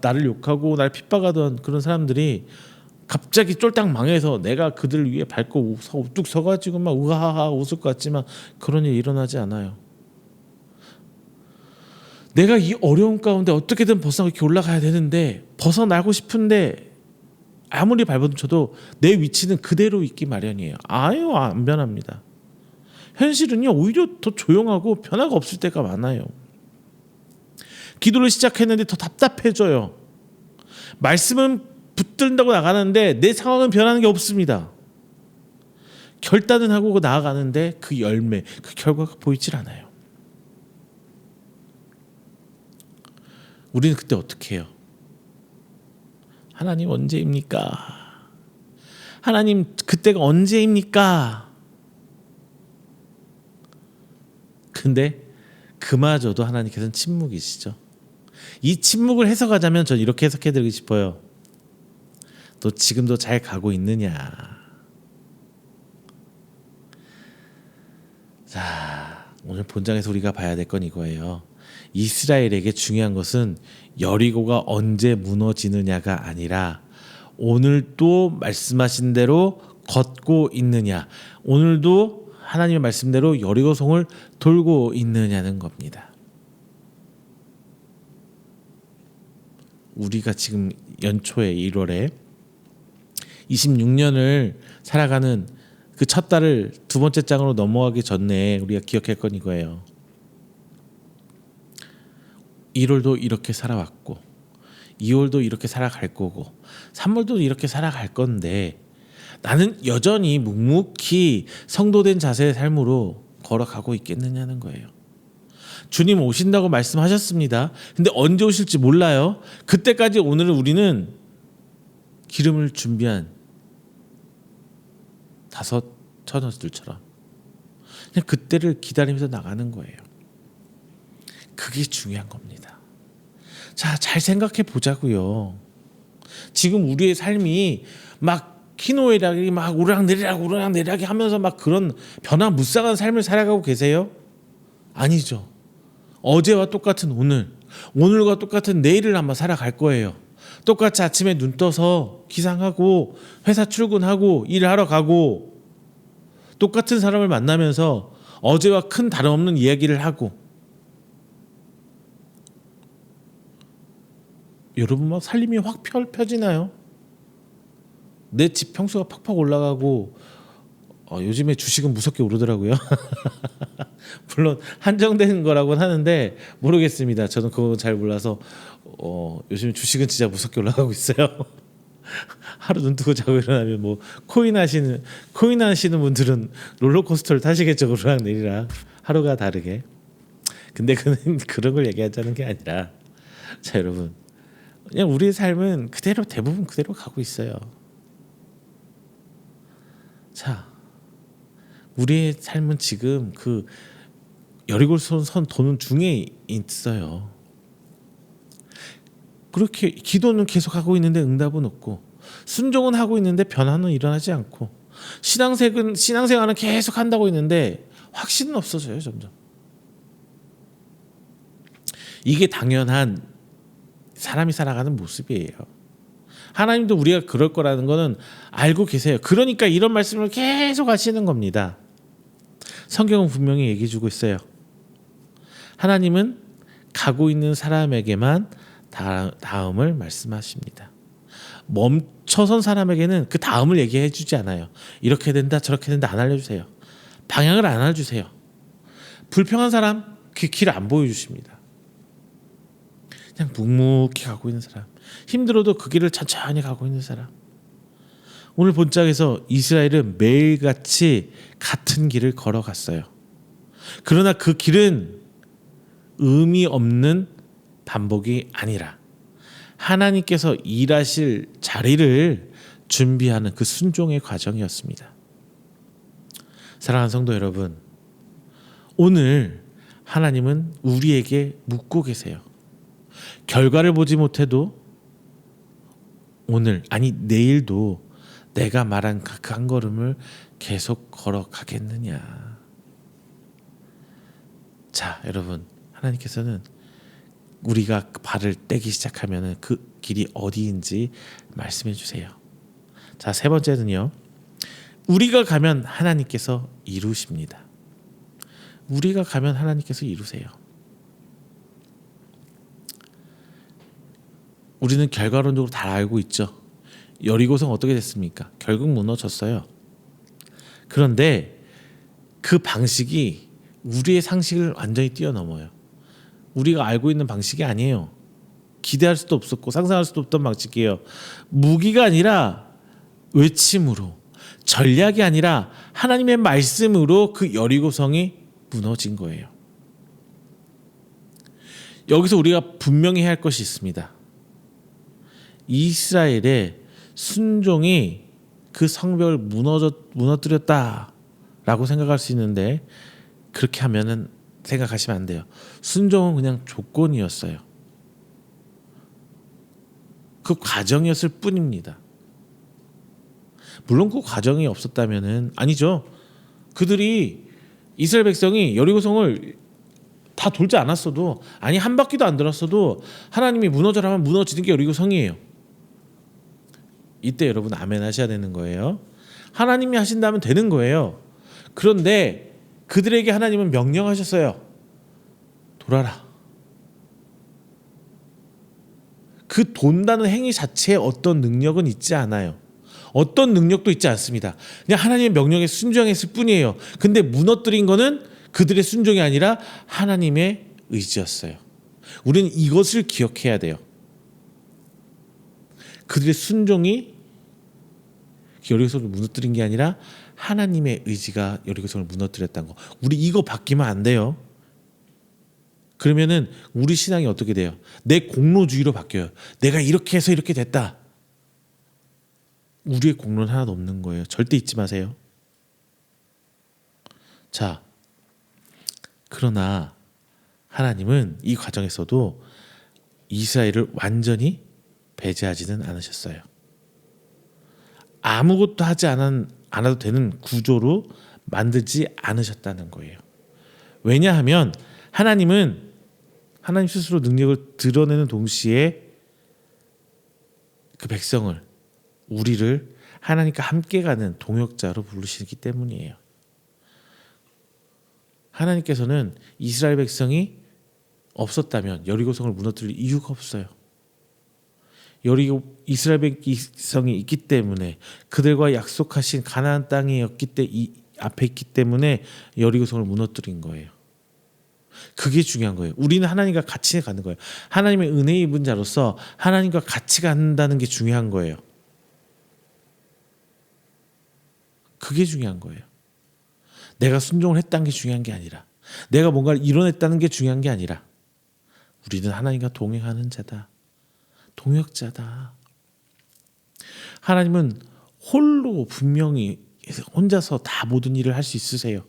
나를 욕하고 날 핍박하던 그런 사람들이 갑자기 쫄딱 망해서 내가 그들을 위해 밟고 우뚝 서가지고 막 우하하 웃을 것 같지만 그런 일이 일어나지 않아요. 내가 이 어려운 가운데 어떻게든 벗어나고 이렇게 올라가야 되는데, 벗어나고 싶은데 아무리 발버둥쳐도 내 위치는 그대로 있기 마련이에요. 안 변합니다. 현실은요, 오히려 더 조용하고 변화가 없을 때가 많아요. 기도를 시작했는데 더 답답해져요. 말씀은 붙들다고 나가는데 내 상황은 변하는 게 없습니다. 결단은 하고 나아가는데 그 열매, 그 결과가 보이질 않아요. 우리는 그때 어떻게 해요? 하나님 언제입니까? 하나님 그때가 언제입니까? 근데 그마저도 하나님께서는 침묵이시죠. 이 침묵을 해석하자면 전 이렇게 해석해드리고 싶어요. 너 지금도 잘 가고 있느냐? 자, 오늘 본장에서 우리가 봐야 될 건 이거예요. 이스라엘에게 중요한 것은 여리고가 언제 무너지느냐가 아니라 오늘도 말씀하신 대로 걷고 있느냐, 오늘도 하나님의 말씀대로 여리고성을 돌고 있느냐는 겁니다. 우리가 지금 연초에 1월에 26년을 살아가는 그 첫 달을 두 번째 장으로 넘어가기 전에 우리가 기억할 건 이거예요. 1월도 이렇게 살아왔고 2월도 이렇게 살아갈 거고 3월도 이렇게 살아갈 건데 나는 여전히 묵묵히 성도된 자세의 삶으로 걸어가고 있겠느냐는 거예요. 주님 오신다고 말씀하셨습니다. 근데 언제 오실지 몰라요. 그때까지 오늘 우리는 기름을 준비한 5 처녀들처럼 그냥 그때를 기다리면서 나가는 거예요. 그게 중요한 겁니다. 자, 잘 생각해 보자고요. 지금 우리의 삶이 막 희노애락이 막 오르락내리락 하면서 막 그런 변화무쌍한 삶을 살아가고 계세요? 아니죠. 어제와 똑같은 오늘과 똑같은 내일을 아마 살아갈 거예요. 똑같이 아침에 눈 떠서 기상하고 회사 출근하고 일하러 가고 똑같은 사람을 만나면서 어제와 큰 다름없는 이야기를 하고 여러분 막 살림이 확 펴지나요? 내 집 평수가 팍팍 올라가고 요즘에 주식은 무섭게 오르더라고요. 물론 한정된 거라고는 하는데 모르겠습니다. 저는 그거 잘 몰라서 요즘 주식은 진짜 무섭게 올라가고 있어요. 하루 눈 뜨고 자고 일어나면 뭐 코인 하시는 분들은 롤러코스터를 타시겠죠. 오르락내리락 하루가 다르게. 근데 그런 걸 얘기하자는 게 아니라 자 여러분 그냥 우리의 삶은 그대로 대부분 그대로 가고 있어요. 자 우리의 삶은 지금 그 여리고선 도는 중에 있어요. 그렇게 기도는 계속 하고 있는데 응답은 없고 순종은 하고 있는데 변화는 일어나지 않고 신앙생활은 계속 한다고 있는데 확신은 없어져요. 점점. 이게 당연한 사람이 살아가는 모습이에요. 하나님도 우리가 그럴 거라는 거는 알고 계세요. 그러니까 이런 말씀을 계속 하시는 겁니다. 성경은 분명히 얘기해 주고 있어요. 하나님은 가고 있는 사람에게만 다음을 말씀하십니다. 멈춰선 사람에게는 그 다음을 얘기해 주지 않아요. 이렇게 된다 저렇게 된다 안 알려주세요. 방향을 안 알려주세요. 불평한 사람 그 길 안 보여주십니다. 그냥 묵묵히 가고 있는 사람, 힘들어도 그 길을 천천히 가고 있는 사람. 오늘 본장에서 이스라엘은 매일같이 같은 길을 걸어갔어요. 그러나 그 길은 의미 없는 반복이 아니라 하나님께서 일하실 자리를 준비하는 그 순종의 과정이었습니다. 사랑하는 성도 여러분, 오늘 하나님은 우리에게 묻고 계세요. 결과를 보지 못해도 오늘 아니 내일도 내가 말한 그 한 걸음을 계속 걸어가겠느냐. 자 여러분, 하나님께서는 우리가 발을 떼기 시작하면 그 길이 어디인지 말씀해 주세요. 자, 세 번째는요, 우리가 가면 하나님께서 이루십니다. 우리가 가면 하나님께서 이루세요. 우리는 결과론적으로 다 알고 있죠. 여리고성 어떻게 됐습니까? 결국 무너졌어요. 그런데 그 방식이 우리의 상식을 완전히 뛰어넘어요. 우리가 알고 있는 방식이 아니에요. 기대할 수도 없었고 상상할 수도 없던 방식이에요. 무기가 아니라 외침으로, 전략이 아니라 하나님의 말씀으로 그 여리고성이 무너진 거예요. 여기서 우리가 분명히 해야 할 것이 있습니다. 이스라엘의 순종이 그 성벽을 무너뜨렸다라고 생각할 수 있는데 그렇게 하면은 생각하시면 안 돼요. 순종은 그냥 조건이었어요. 그 과정이었을 뿐입니다. 물론 그 과정이 없었다면은 아니죠. 그들이 이스라엘 백성이 여리고성을 다 돌지 않았어도 아니 한 바퀴도 안 돌았어도 하나님이 무너져라면 무너지는 게 여리고성이에요. 이때 여러분 아멘 하셔야 되는 거예요. 하나님이 하신다면 되는 거예요. 그런데 그들에게 하나님은 명령하셨어요. 돌아라. 그 돈다는 행위 자체에 어떤 능력은 있지 않아요. 어떤 능력도 있지 않습니다. 그냥 하나님의 명령에 순종했을 뿐이에요. 근데 무너뜨린 거는 그들의 순종이 아니라 하나님의 의지였어요. 우리는 이것을 기억해야 돼요. 그들의 순종이 여리고성을 무너뜨린 게 아니라 하나님의 의지가 여리고성을 무너뜨렸다는 거. 우리 이거 바뀌면 안 돼요. 그러면은 우리 신앙이 어떻게 돼요? 내 공로주의로 바뀌어요. 내가 이렇게 해서 이렇게 됐다. 우리의 공로는 하나도 없는 거예요. 절대 잊지 마세요. 자, 그러나 하나님은 이 과정에서도 이스라엘을 완전히 배제하지는 않으셨어요. 아무것도 하지 않아도 되는 구조로 만들지 않으셨다는 거예요. 왜냐하면 하나님은 하나님 스스로 능력을 드러내는 동시에 그 백성을, 우리를 하나님과 함께 가는 동역자로 부르시기 때문이에요. 하나님께서는 이스라엘 백성이 없었다면 여리고성을 무너뜨릴 이유가 없어요. 이스라엘 백성이 있기 때문에, 그들과 약속하신 가나안 땅에 앞에 있기 때문에 여리고성을 무너뜨린 거예요. 그게 중요한 거예요. 우리는 하나님과 같이 가는 거예요. 하나님의 은혜 입은 자로서 하나님과 같이 간다는 게 중요한 거예요. 그게 중요한 거예요. 내가 순종을 했다는 게 중요한 게 아니라, 내가 뭔가를 이뤄냈다는 게 중요한 게 아니라, 우리는 하나님과 동행하는 자다. 동역자다. 하나님은 홀로 분명히 혼자서 다 모든 일을 할 수 있으세요.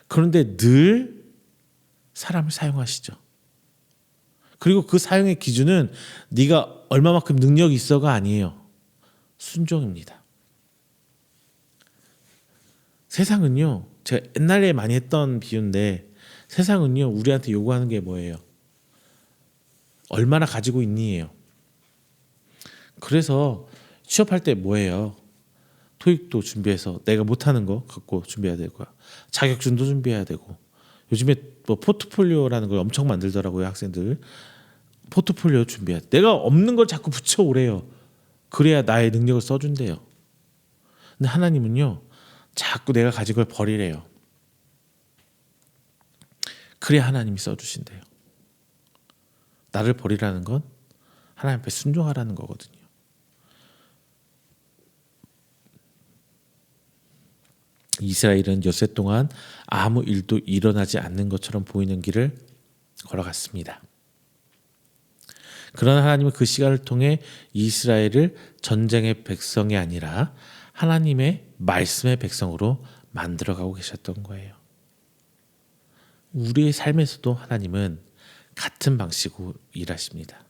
그런데 늘 사람을 사용하시죠. 그리고 그 사용의 기준은 네가 얼마만큼 능력이 있어가 아니에요. 순종입니다. 세상은요, 제가 옛날에 많이 했던 비유인데, 세상은요 우리한테 요구하는 게 뭐예요? 얼마나 가지고 있니예요. 그래서 취업할 때 뭐예요? 토익도 준비해서 내가 못하는 거 갖고 준비해야 되고, 자격증도 준비해야 되고, 요즘에 뭐 포트폴리오라는 걸 엄청 만들더라고요. 학생들 포트폴리오 준비해야 돼. 내가 없는 걸 자꾸 붙여오래요. 그래야 나의 능력을 써준대요. 근데 하나님은요 자꾸 내가 가진 걸 버리래요. 그래야 하나님이 써주신대요. 나를 버리라는 건 하나님 앞에 순종하라는 거거든요. 이스라엘은 엿새 동안 아무 일도 일어나지 않는 것처럼 보이는 길을 걸어갔습니다. 그러나 하나님은 그 시간을 통해 이스라엘을 전쟁의 백성이 아니라 하나님의 말씀의 백성으로 만들어가고 계셨던 거예요. 우리의 삶에서도 하나님은 같은 방식으로 일하십니다.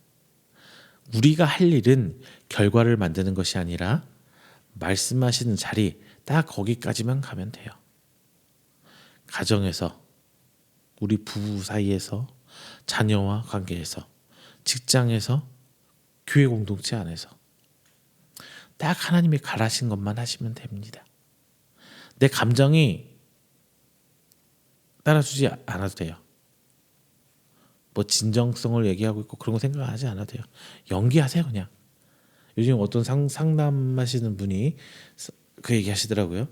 우리가 할 일은 결과를 만드는 것이 아니라 말씀하시는 자리 딱 거기까지만 가면 돼요. 가정에서, 우리 부부 사이에서, 자녀와 관계에서, 직장에서, 교회 공동체 안에서 딱 하나님이 가라신 것만 하시면 됩니다. 내 감정이 따라주지 않아도 돼요. 뭐 진정성을 얘기하고 있고 그런 거 생각하지 않아도 돼요. 연기하세요 그냥. 요즘 어떤 상담하시는 분이 그 얘기 하시더라고요.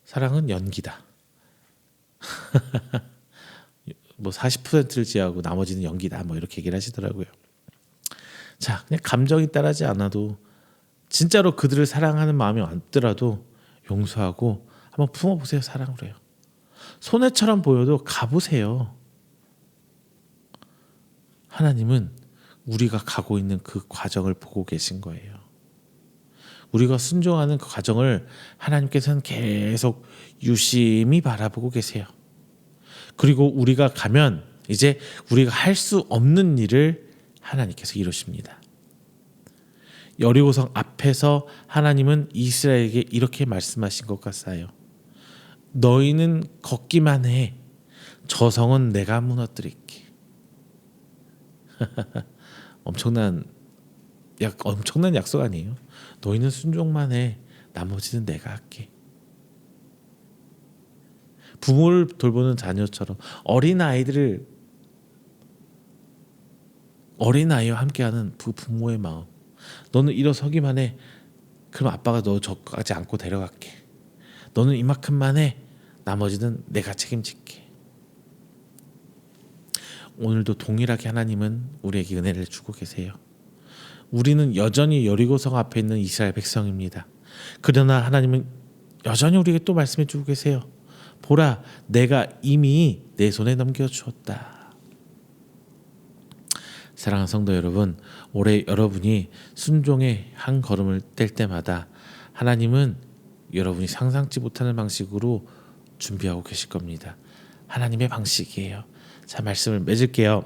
사랑은 연기다. 뭐 40%를 지하고 나머지는 연기다. 뭐 이렇게 얘기를 하시더라고요. 자, 그냥 감정이 따르지 않아도 진짜로 그들을 사랑하는 마음이 없더라도 용서하고 한번 품어보세요. 사랑으로 해요. 손해처럼 보여도 가보세요. 하나님은 우리가 가고 있는 그 과정을 보고 계신 거예요. 우리가 순종하는 그 과정을 하나님께서는 계속 유심히 바라보고 계세요. 그리고 우리가 가면 이제 우리가 할 수 없는 일을 하나님께서 이루십니다. 여리고성 앞에서 하나님은 이스라엘에게 이렇게 말씀하신 것 같아요. 너희는 걷기만 해. 저 성은 내가 무너뜨릴게. 엄청난 약속 아니에요? 너희는 순종만 해. 나머지는 내가 할게. 부모를 돌보는 자녀처럼 어린아이와 함께하는 부모의 마음. 너는 일어서기만 해. 그럼 아빠가 너 저까지 안고 데려갈게. 너는 이만큼만 해. 나머지는 내가 책임질게. 오늘도 동일하게 하나님은 우리에게 은혜를 주고 계세요. 우리는 여전히 여리고성 앞에 있는 이스라엘 백성입니다. 그러나 하나님은 여전히 우리에게 또 말씀해 주고 계세요. 보라, 내가 이미 내 손에 넘겨주었다. 사랑하는 성도 여러분, 올해 여러분이 순종의 한 걸음을 뗄 때마다 하나님은 여러분이 상상치 못하는 방식으로 준비하고 계실 겁니다. 하나님의 방식이에요. 자, 말씀을 맺을게요.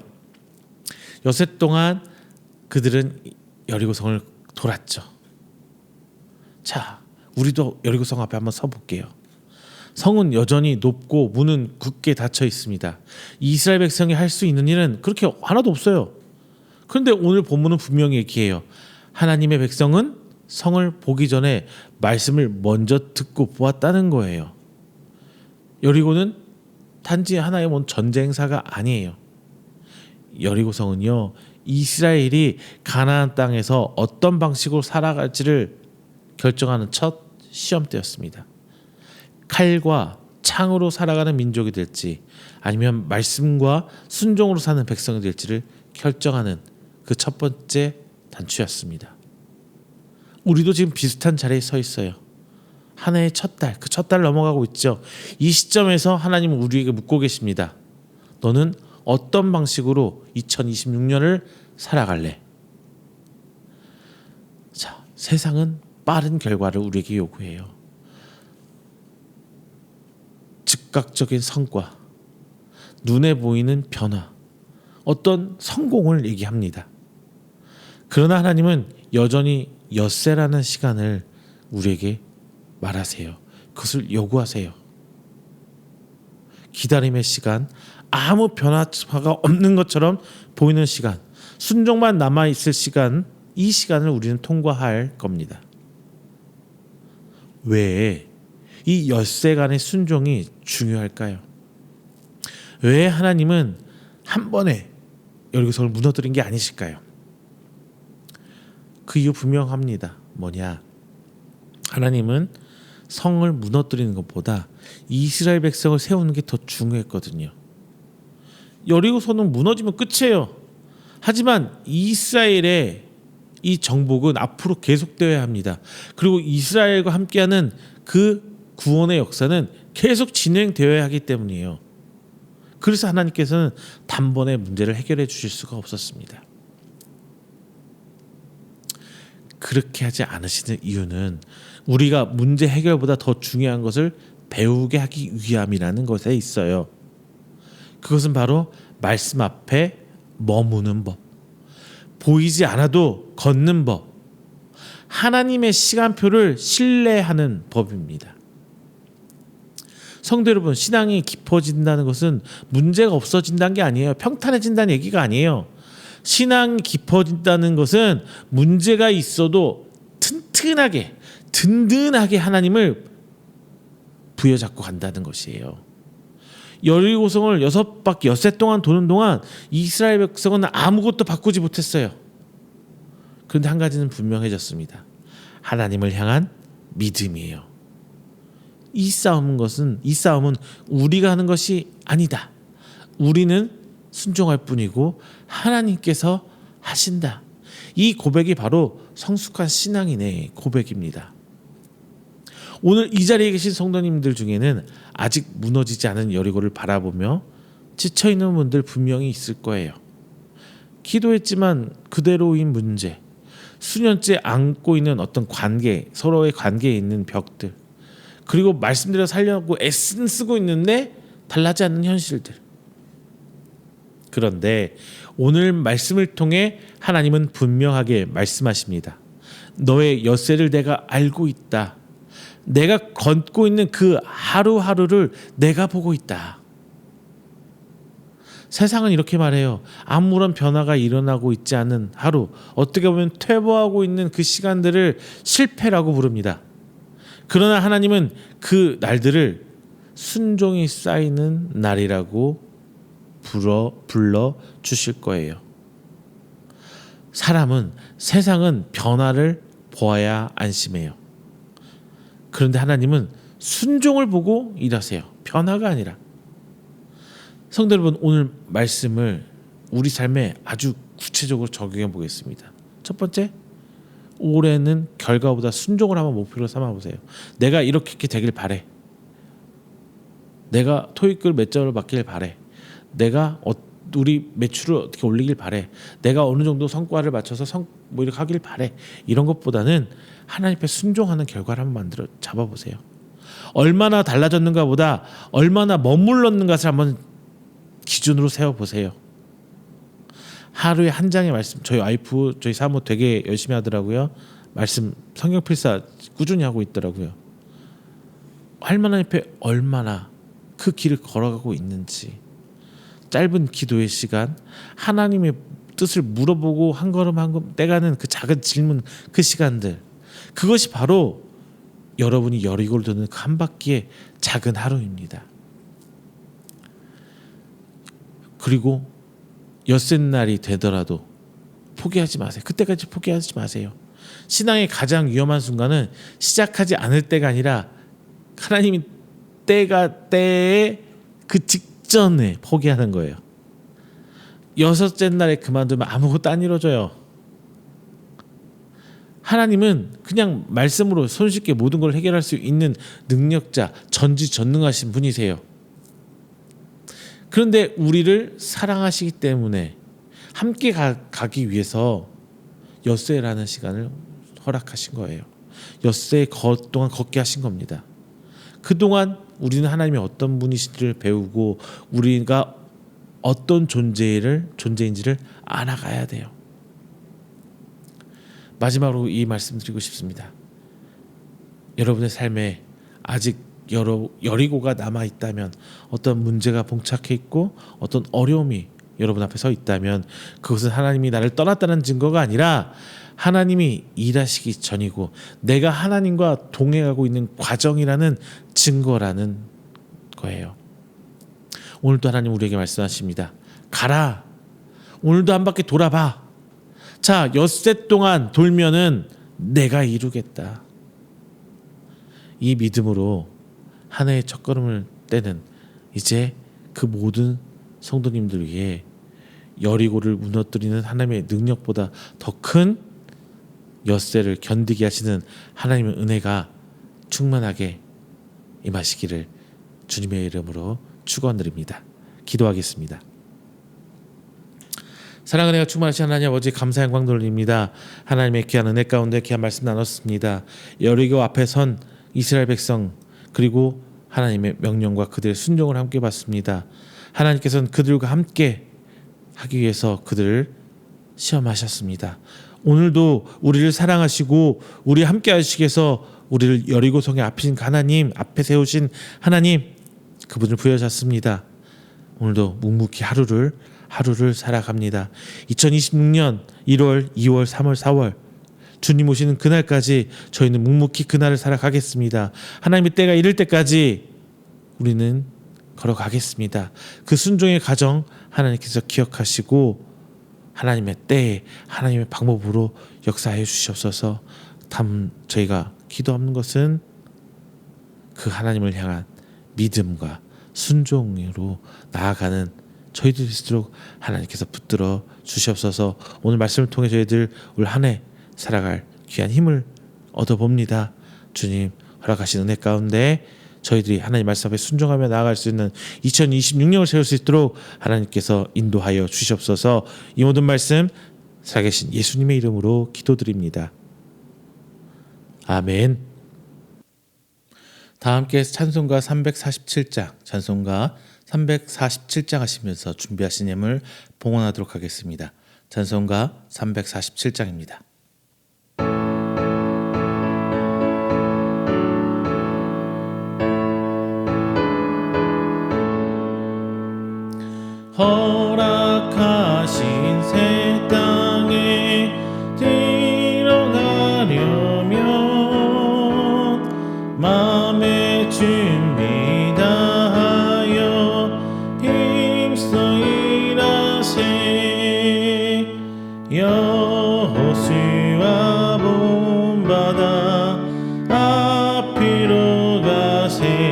여세 동안 그들은 여리고성을 돌았죠. 자, 우리도 여리고성 앞에 한번 서볼게요. 성은 여전히 높고 문은 굳게 닫혀 있습니다. 이스라엘 백성이 할 수 있는 일은 그렇게 하나도 없어요. 그런데 오늘 본문은 분명히 얘기해요. 하나님의 백성은 성을 보기 전에 말씀을 먼저 듣고 보았다는 거예요. 여리고는 단지 하나의 전쟁사가 아니에요. 여리고성은요, 이스라엘이 가나안 땅에서 어떤 방식으로 살아갈지를 결정하는 첫 시험대였습니다. 칼과 창으로 살아가는 민족이 될지 아니면 말씀과 순종으로 사는 백성이 될지를 결정하는 그 첫 번째 단추였습니다. 우리도 지금 비슷한 자리에 서 있어요. 한 해의 첫 달, 그 첫 달 넘어가고 있죠. 이 시점에서 하나님은 우리에게 묻고 계십니다. 너는 어떤 방식으로 2026년을 살아갈래? 자, 세상은 빠른 결과를 우리에게 요구해요. 즉각적인 성과, 눈에 보이는 변화, 어떤 성공을 얘기합니다. 그러나 하나님은 여전히 엿새라는 시간을 우리에게 말하세요. 그것을 요구하세요. 기다림의 시간, 아무 변화가 없는 것처럼 보이는 시간, 순종만 남아있을 시간, 이 시간을 우리는 통과할 겁니다. 왜 이 엿새간의 순종이 중요할까요? 왜 하나님은 한 번에 여리고성을 무너뜨린 게 아니실까요? 그 이유 분명합니다. 뭐냐? 하나님은 성을 무너뜨리는 것보다 이스라엘 백성을 세우는 게 더 중요했거든요. 여리고성은 무너지면 끝이에요. 하지만 이스라엘의 이 정복은 앞으로 계속되어야 합니다. 그리고 이스라엘과 함께하는 그 구원의 역사는 계속 진행되어야 하기 때문이에요. 그래서 하나님께서는 단번에 문제를 해결해 주실 수가 없었습니다. 그렇게 하지 않으시는 이유는 우리가 문제 해결보다 더 중요한 것을 배우게 하기 위함이라는 것에 있어요. 그것은 바로 말씀 앞에 머무는 법, 보이지 않아도 걷는 법, 하나님의 시간표를 신뢰하는 법입니다. 성도 여러분, 신앙이 깊어진다는 것은 문제가 없어진다는 게 아니에요. 평탄해진다는 얘기가 아니에요. 신앙이 깊어진다는 것은 문제가 있어도 튼튼하게, 든든하게 하나님을 부여잡고 간다는 것이에요. 여리고성을 6바퀴 엿새 동안 도는 동안 이스라엘 백성은 아무것도 바꾸지 못했어요. 그런데 한 가지는 분명해졌습니다. 하나님을 향한 믿음이에요. 이 싸움은 우리가 하는 것이 아니다. 우리는 순종할 뿐이고 하나님께서 하신다. 이 고백이 바로 성숙한 신앙인의 고백입니다. 오늘 이 자리에 계신 성도님들 중에는 아직 무너지지 않은 여리고를 바라보며 지쳐있는 분들 분명히 있을 거예요. 기도했지만 그대로인 문제, 수년째 안고 있는 어떤 관계, 서로의 관계에 있는 벽들, 그리고 말씀드려 살려고 애쓰고 있는데 달라지지 않는 현실들. 그런데 오늘 말씀을 통해 하나님은 분명하게 말씀하십니다. 너의 엿새를 내가 알고 있다. 내가 걷고 있는 그 하루하루를 내가 보고 있다. 세상은 이렇게 말해요. 아무런 변화가 일어나고 있지 않은 하루, 어떻게 보면 퇴보하고 있는 그 시간들을 실패라고 부릅니다. 그러나 하나님은 그 날들을 순종이 쌓이는 날이라고 불러 주실 거예요. 세상은 변화를 보아야 안심해요. 그런데 하나님은 순종을 보고 일하세요. 변화가 아니라. 성도 여러분, 오늘 말씀을 우리 삶에 아주 구체적으로 적용해 보겠습니다. 첫 번째, 올해는 결과보다 순종을 한번 목표로 삼아보세요. 내가 이렇게 되길 바래. 내가 토익을 몇 점을 받길 바래. 내가 우리 매출을 어떻게 올리길 바래. 내가 어느 정도 성과를 맞춰서 뭐 이렇게 하길 바래. 이런 것보다는 하나님 앞에 순종하는 결과를 한번 만들어 잡아보세요. 얼마나 달라졌는가 보다 얼마나 머물렀는 것을 한번 기준으로 세워보세요. 하루에 한 장의 말씀, 저희 와이프, 저희 사모 되게 열심히 하더라고요. 말씀 성경 필사 꾸준히 하고 있더라고요. 하나님 앞에 얼마나 그 길을 걸어가고 있는지, 짧은 기도의 시간, 하나님의 뜻을 물어보고 한 걸음 한 걸음 떼가는 그 작은 질문, 그 시간들, 그것이 바로 여러분이 여리고를 도는 그 한 바퀴의 작은 하루입니다. 그리고 엿새 날이 되더라도 포기하지 마세요. 그때까지 포기하지 마세요. 신앙의 가장 위험한 순간은 시작하지 않을 때가 아니라 하나님이 때의 그 직전에 포기하는 거예요. 여섯째 날에 그만두면 아무것도 안 이루어져요. 하나님은 그냥 말씀으로 손쉽게 모든 걸 해결할 수 있는 능력자, 전지전능하신 분이세요. 그런데 우리를 사랑하시기 때문에 함께 가기 위해서 엿새라는 시간을 허락하신 거예요. 엿새 동안 걷게 하신 겁니다. 그동안 우리는 하나님이 어떤 분이신지를 배우고 우리가 어떤 존재인지를 알아가야 돼요. 마지막으로 이 말씀 드리고 싶습니다. 여러분의 삶에 아직 여리고가 남아있다면, 어떤 문제가 봉착해 있고 어떤 어려움이 여러분 앞에 서 있다면, 그것은 하나님이 나를 떠났다는 증거가 아니라 하나님이 일하시기 전이고 내가 하나님과 동행하고 있는 과정이라는 증거라는 거예요. 오늘도 하나님 우리에게 말씀하십니다. 가라. 오늘도 한 바퀴 돌아봐. 자, 엿새 동안 돌면은 내가 이루겠다. 이 믿음으로 한 해의 첫걸음을 떼는 이제 그 모든 성도님들 위해 여리고를 무너뜨리는 하나님의 능력보다 더 큰 엿새를 견디게 하시는 하나님의 은혜가 충만하게 임하시기를 주님의 이름으로 축원드립니다. 기도하겠습니다. 사랑 은혜가 충만하신 하나님 아버지, 감사 영광 돌립니다. 하나님의 귀한 은혜 가운데 귀한 말씀 나눴습니다. 여리고 앞에 선 이스라엘 백성, 그리고 하나님의 명령과 그들의 순종을 함께 받습니다. 하나님께서는 그들과 함께 하기 위해서 그들을 시험하셨습니다. 오늘도 우리를 사랑하시고 우리 함께 하시기 위해서 우리를 여리고성의 앞인 하나님 앞에 세우신 하나님, 그분을 부여잡습니다. 오늘도 묵묵히 하루를 살아갑니다. 2026년 1월, 2월, 3월, 4월 주님 오시는 그날까지 저희는 묵묵히 그날을 살아가겠습니다. 하나님의 때가 이를 때까지 우리는 걸어가겠습니다. 그 순종의 과정 하나님께서 기억하시고 하나님의 때에 하나님의 방법으로 역사해 주시옵소서. 저희가 기도하는 것은 그 하나님을 향한 믿음과 순종으로 나아가는 저희들이 있도록 하나님께서 붙들어 주시옵소서. 오늘 말씀을 통해 저희들 올 한 해 살아갈 귀한 힘을 얻어봅니다. 주님 허락하신 은혜 가운데 저희들이 하나님 말씀 앞에 순종하며 나아갈 수 있는 2026년을 세울 수 있도록 하나님께서 인도하여 주시옵소서. 이 모든 말씀 살아계신 예수님의 이름으로 기도드립니다. 아멘. 다 함께 찬송가 347장, 찬송가 347장 하시면서 준비하신 예물 봉헌하도록 하겠습니다. 찬송가 347장입니다. 허락하신 새 땅에 들어가려면 마음의 준비 다하여 힘써 일하세. 여호수아 본바다 앞으로 가세.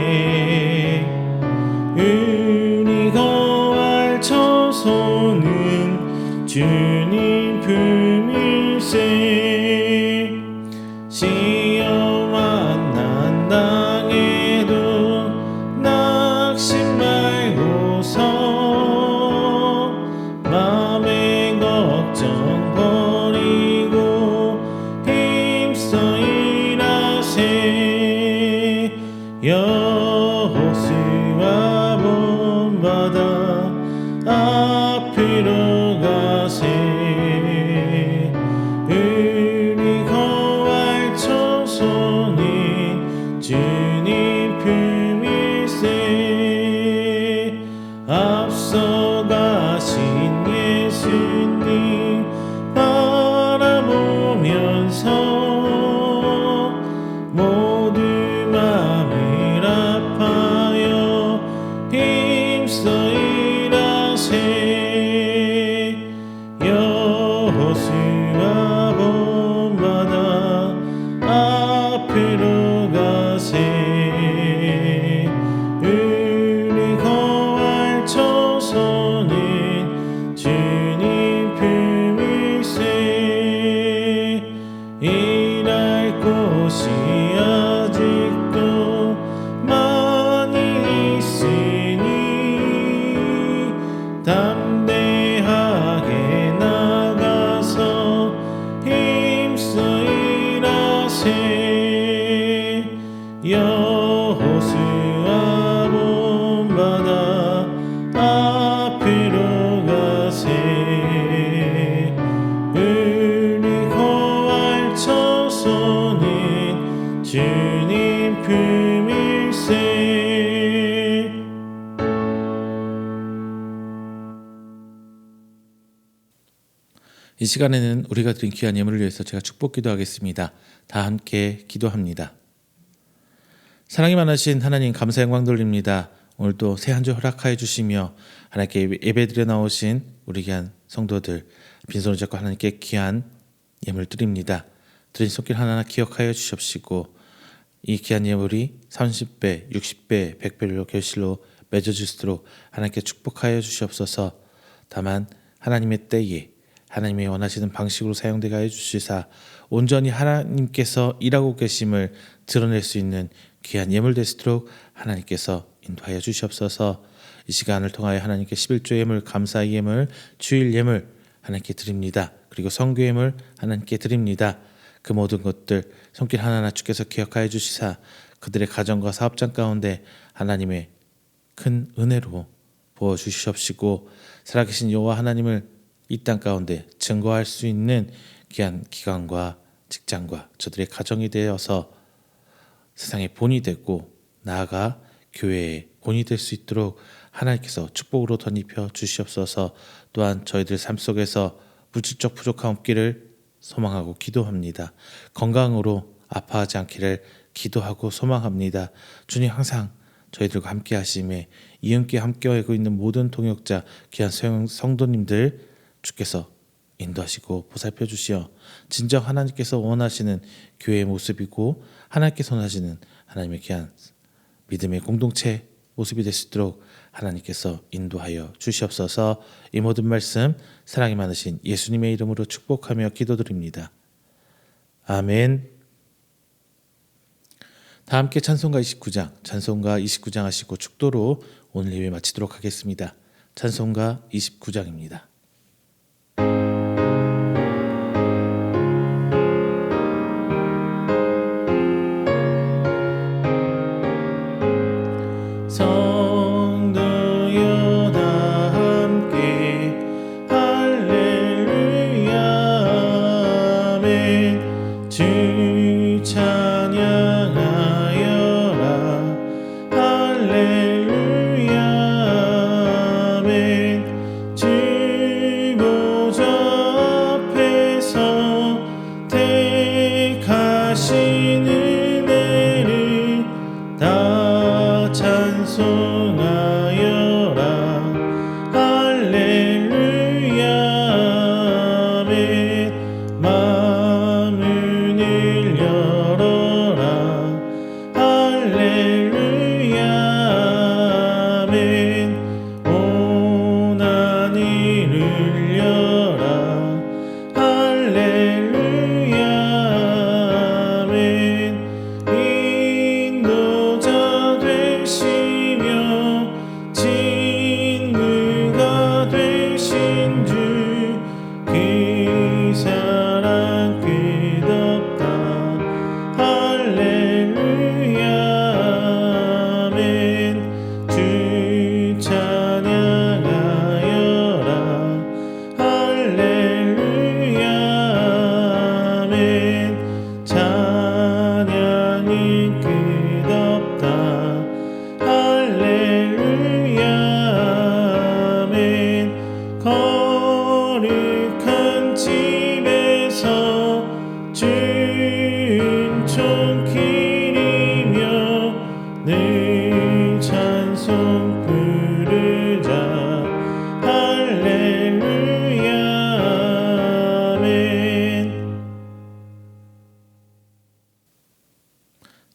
손은 주님 품일세. 앞서가신 예수님 바라보면서 모두 마음을 아파요 힘써 일하세 여호수아 본받아 앞으로 가세 우리 거할 처소는 주님 품일세 일할 곳이 아직도 많이 있으니 담대하게 나가서 힘써 일하세 여호수아 본받아 앞으로 가세 우리 거할 처소는 주님 품일세 이 시간에는 우리가 드린 귀한 예물을 위해서 제가 축복 기도하겠습니다. 다 함께 기도합니다. 사랑이 많으신 하나님 감사 영광 돌립니다. 오늘도 새 한 주 허락하여 주시며 하나님께 예배드려 나오신 우리 귀한 성도들 빈손을 잡고 하나님께 귀한 예물 드립니다. 드린 손길 하나하나 기억하여 주시옵시고 이 귀한 예물이 30배, 60배, 100배로 결실로 맺어질 수 있도록 하나님께 축복하여 주시옵소서. 다만 하나님의 때에 하나님이 원하시는 방식으로 사용되게 하여 주시사 온전히 하나님께서 일하고 계심을 드러낼 수 있는 귀한 예물 될 수 있도록 하나님께서 인도하여 주시옵소서. 이 시간을 통하여 하나님께 11조 예물, 감사 예물, 주일 예물 하나님께 드립니다. 그리고 성교 예물 하나님께 드립니다. 그 모든 것들 손길 하나하나 주께서 기억하여 주시사 그들의 가정과 사업장 가운데 하나님의 큰 은혜로 부어주시옵시고 살아계신 여호와 하나님을 이 땅 가운데 증거할 수 있는 귀한 기관과 직장과 저들의 가정이 되어서 세상의 본이 되고 나아가 교회의 본이 될 수 있도록 하나님께서 축복으로 덧입혀 주시옵소서. 또한 저희들 삶 속에서 물질적 부족함 없기를 소망하고 기도합니다. 건강으로 아파하지 않기를 기도하고 소망합니다. 주님 항상 저희들과 함께 하심에 이은께 함께하고 있는 모든 동역자 귀한 성도님들 주께서 인도하시고 보살펴 주시어 진정 하나님께서 원하시는 교회의 모습이고 하나님께서 원하시는 하나님의 귀한 믿음의 공동체 모습이 될 수 있도록 하나님께서 인도하여 주시옵소서. 이 모든 말씀 사랑이 많으신 예수님의 이름으로 축복하며 기도드립니다. 아멘. 다 함께 찬송가 29장 하시고 축도로 오늘 예배 마치도록 하겠습니다. 찬송가 29장입니다. 성도여 다 함께 할렐루야 아멘 주 찬양하여라 할렐루야 아멘 주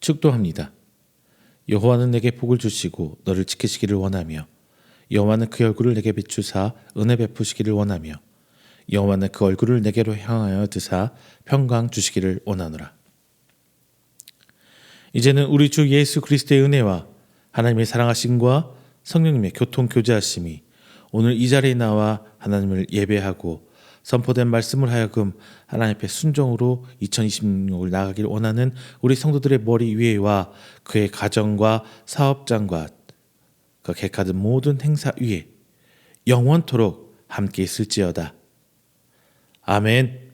축도합니다. 여호와는 내게 복을 주시고 너를 지키시기를 원하며 여호와는 그 얼굴을 내게 비추사 은혜 베푸시기를 원하며 여호와는 그 얼굴을 내게로 향하여 드사 평강 주시기를 원하노라. 이제는 우리 주 예수 그리스도의 은혜와 하나님의 사랑하심과 성령님의 교통 교제하심이 오늘 이 자리에 나와 하나님을 예배하고 선포된 말씀을 하여금 하나님 앞에 순종으로 2026을 나가기를 원하는 우리 성도들의 머리 위에와 그의 가정과 사업장과 그 객하던 모든 행사 위에 영원토록 함께 있을지어다. 아멘.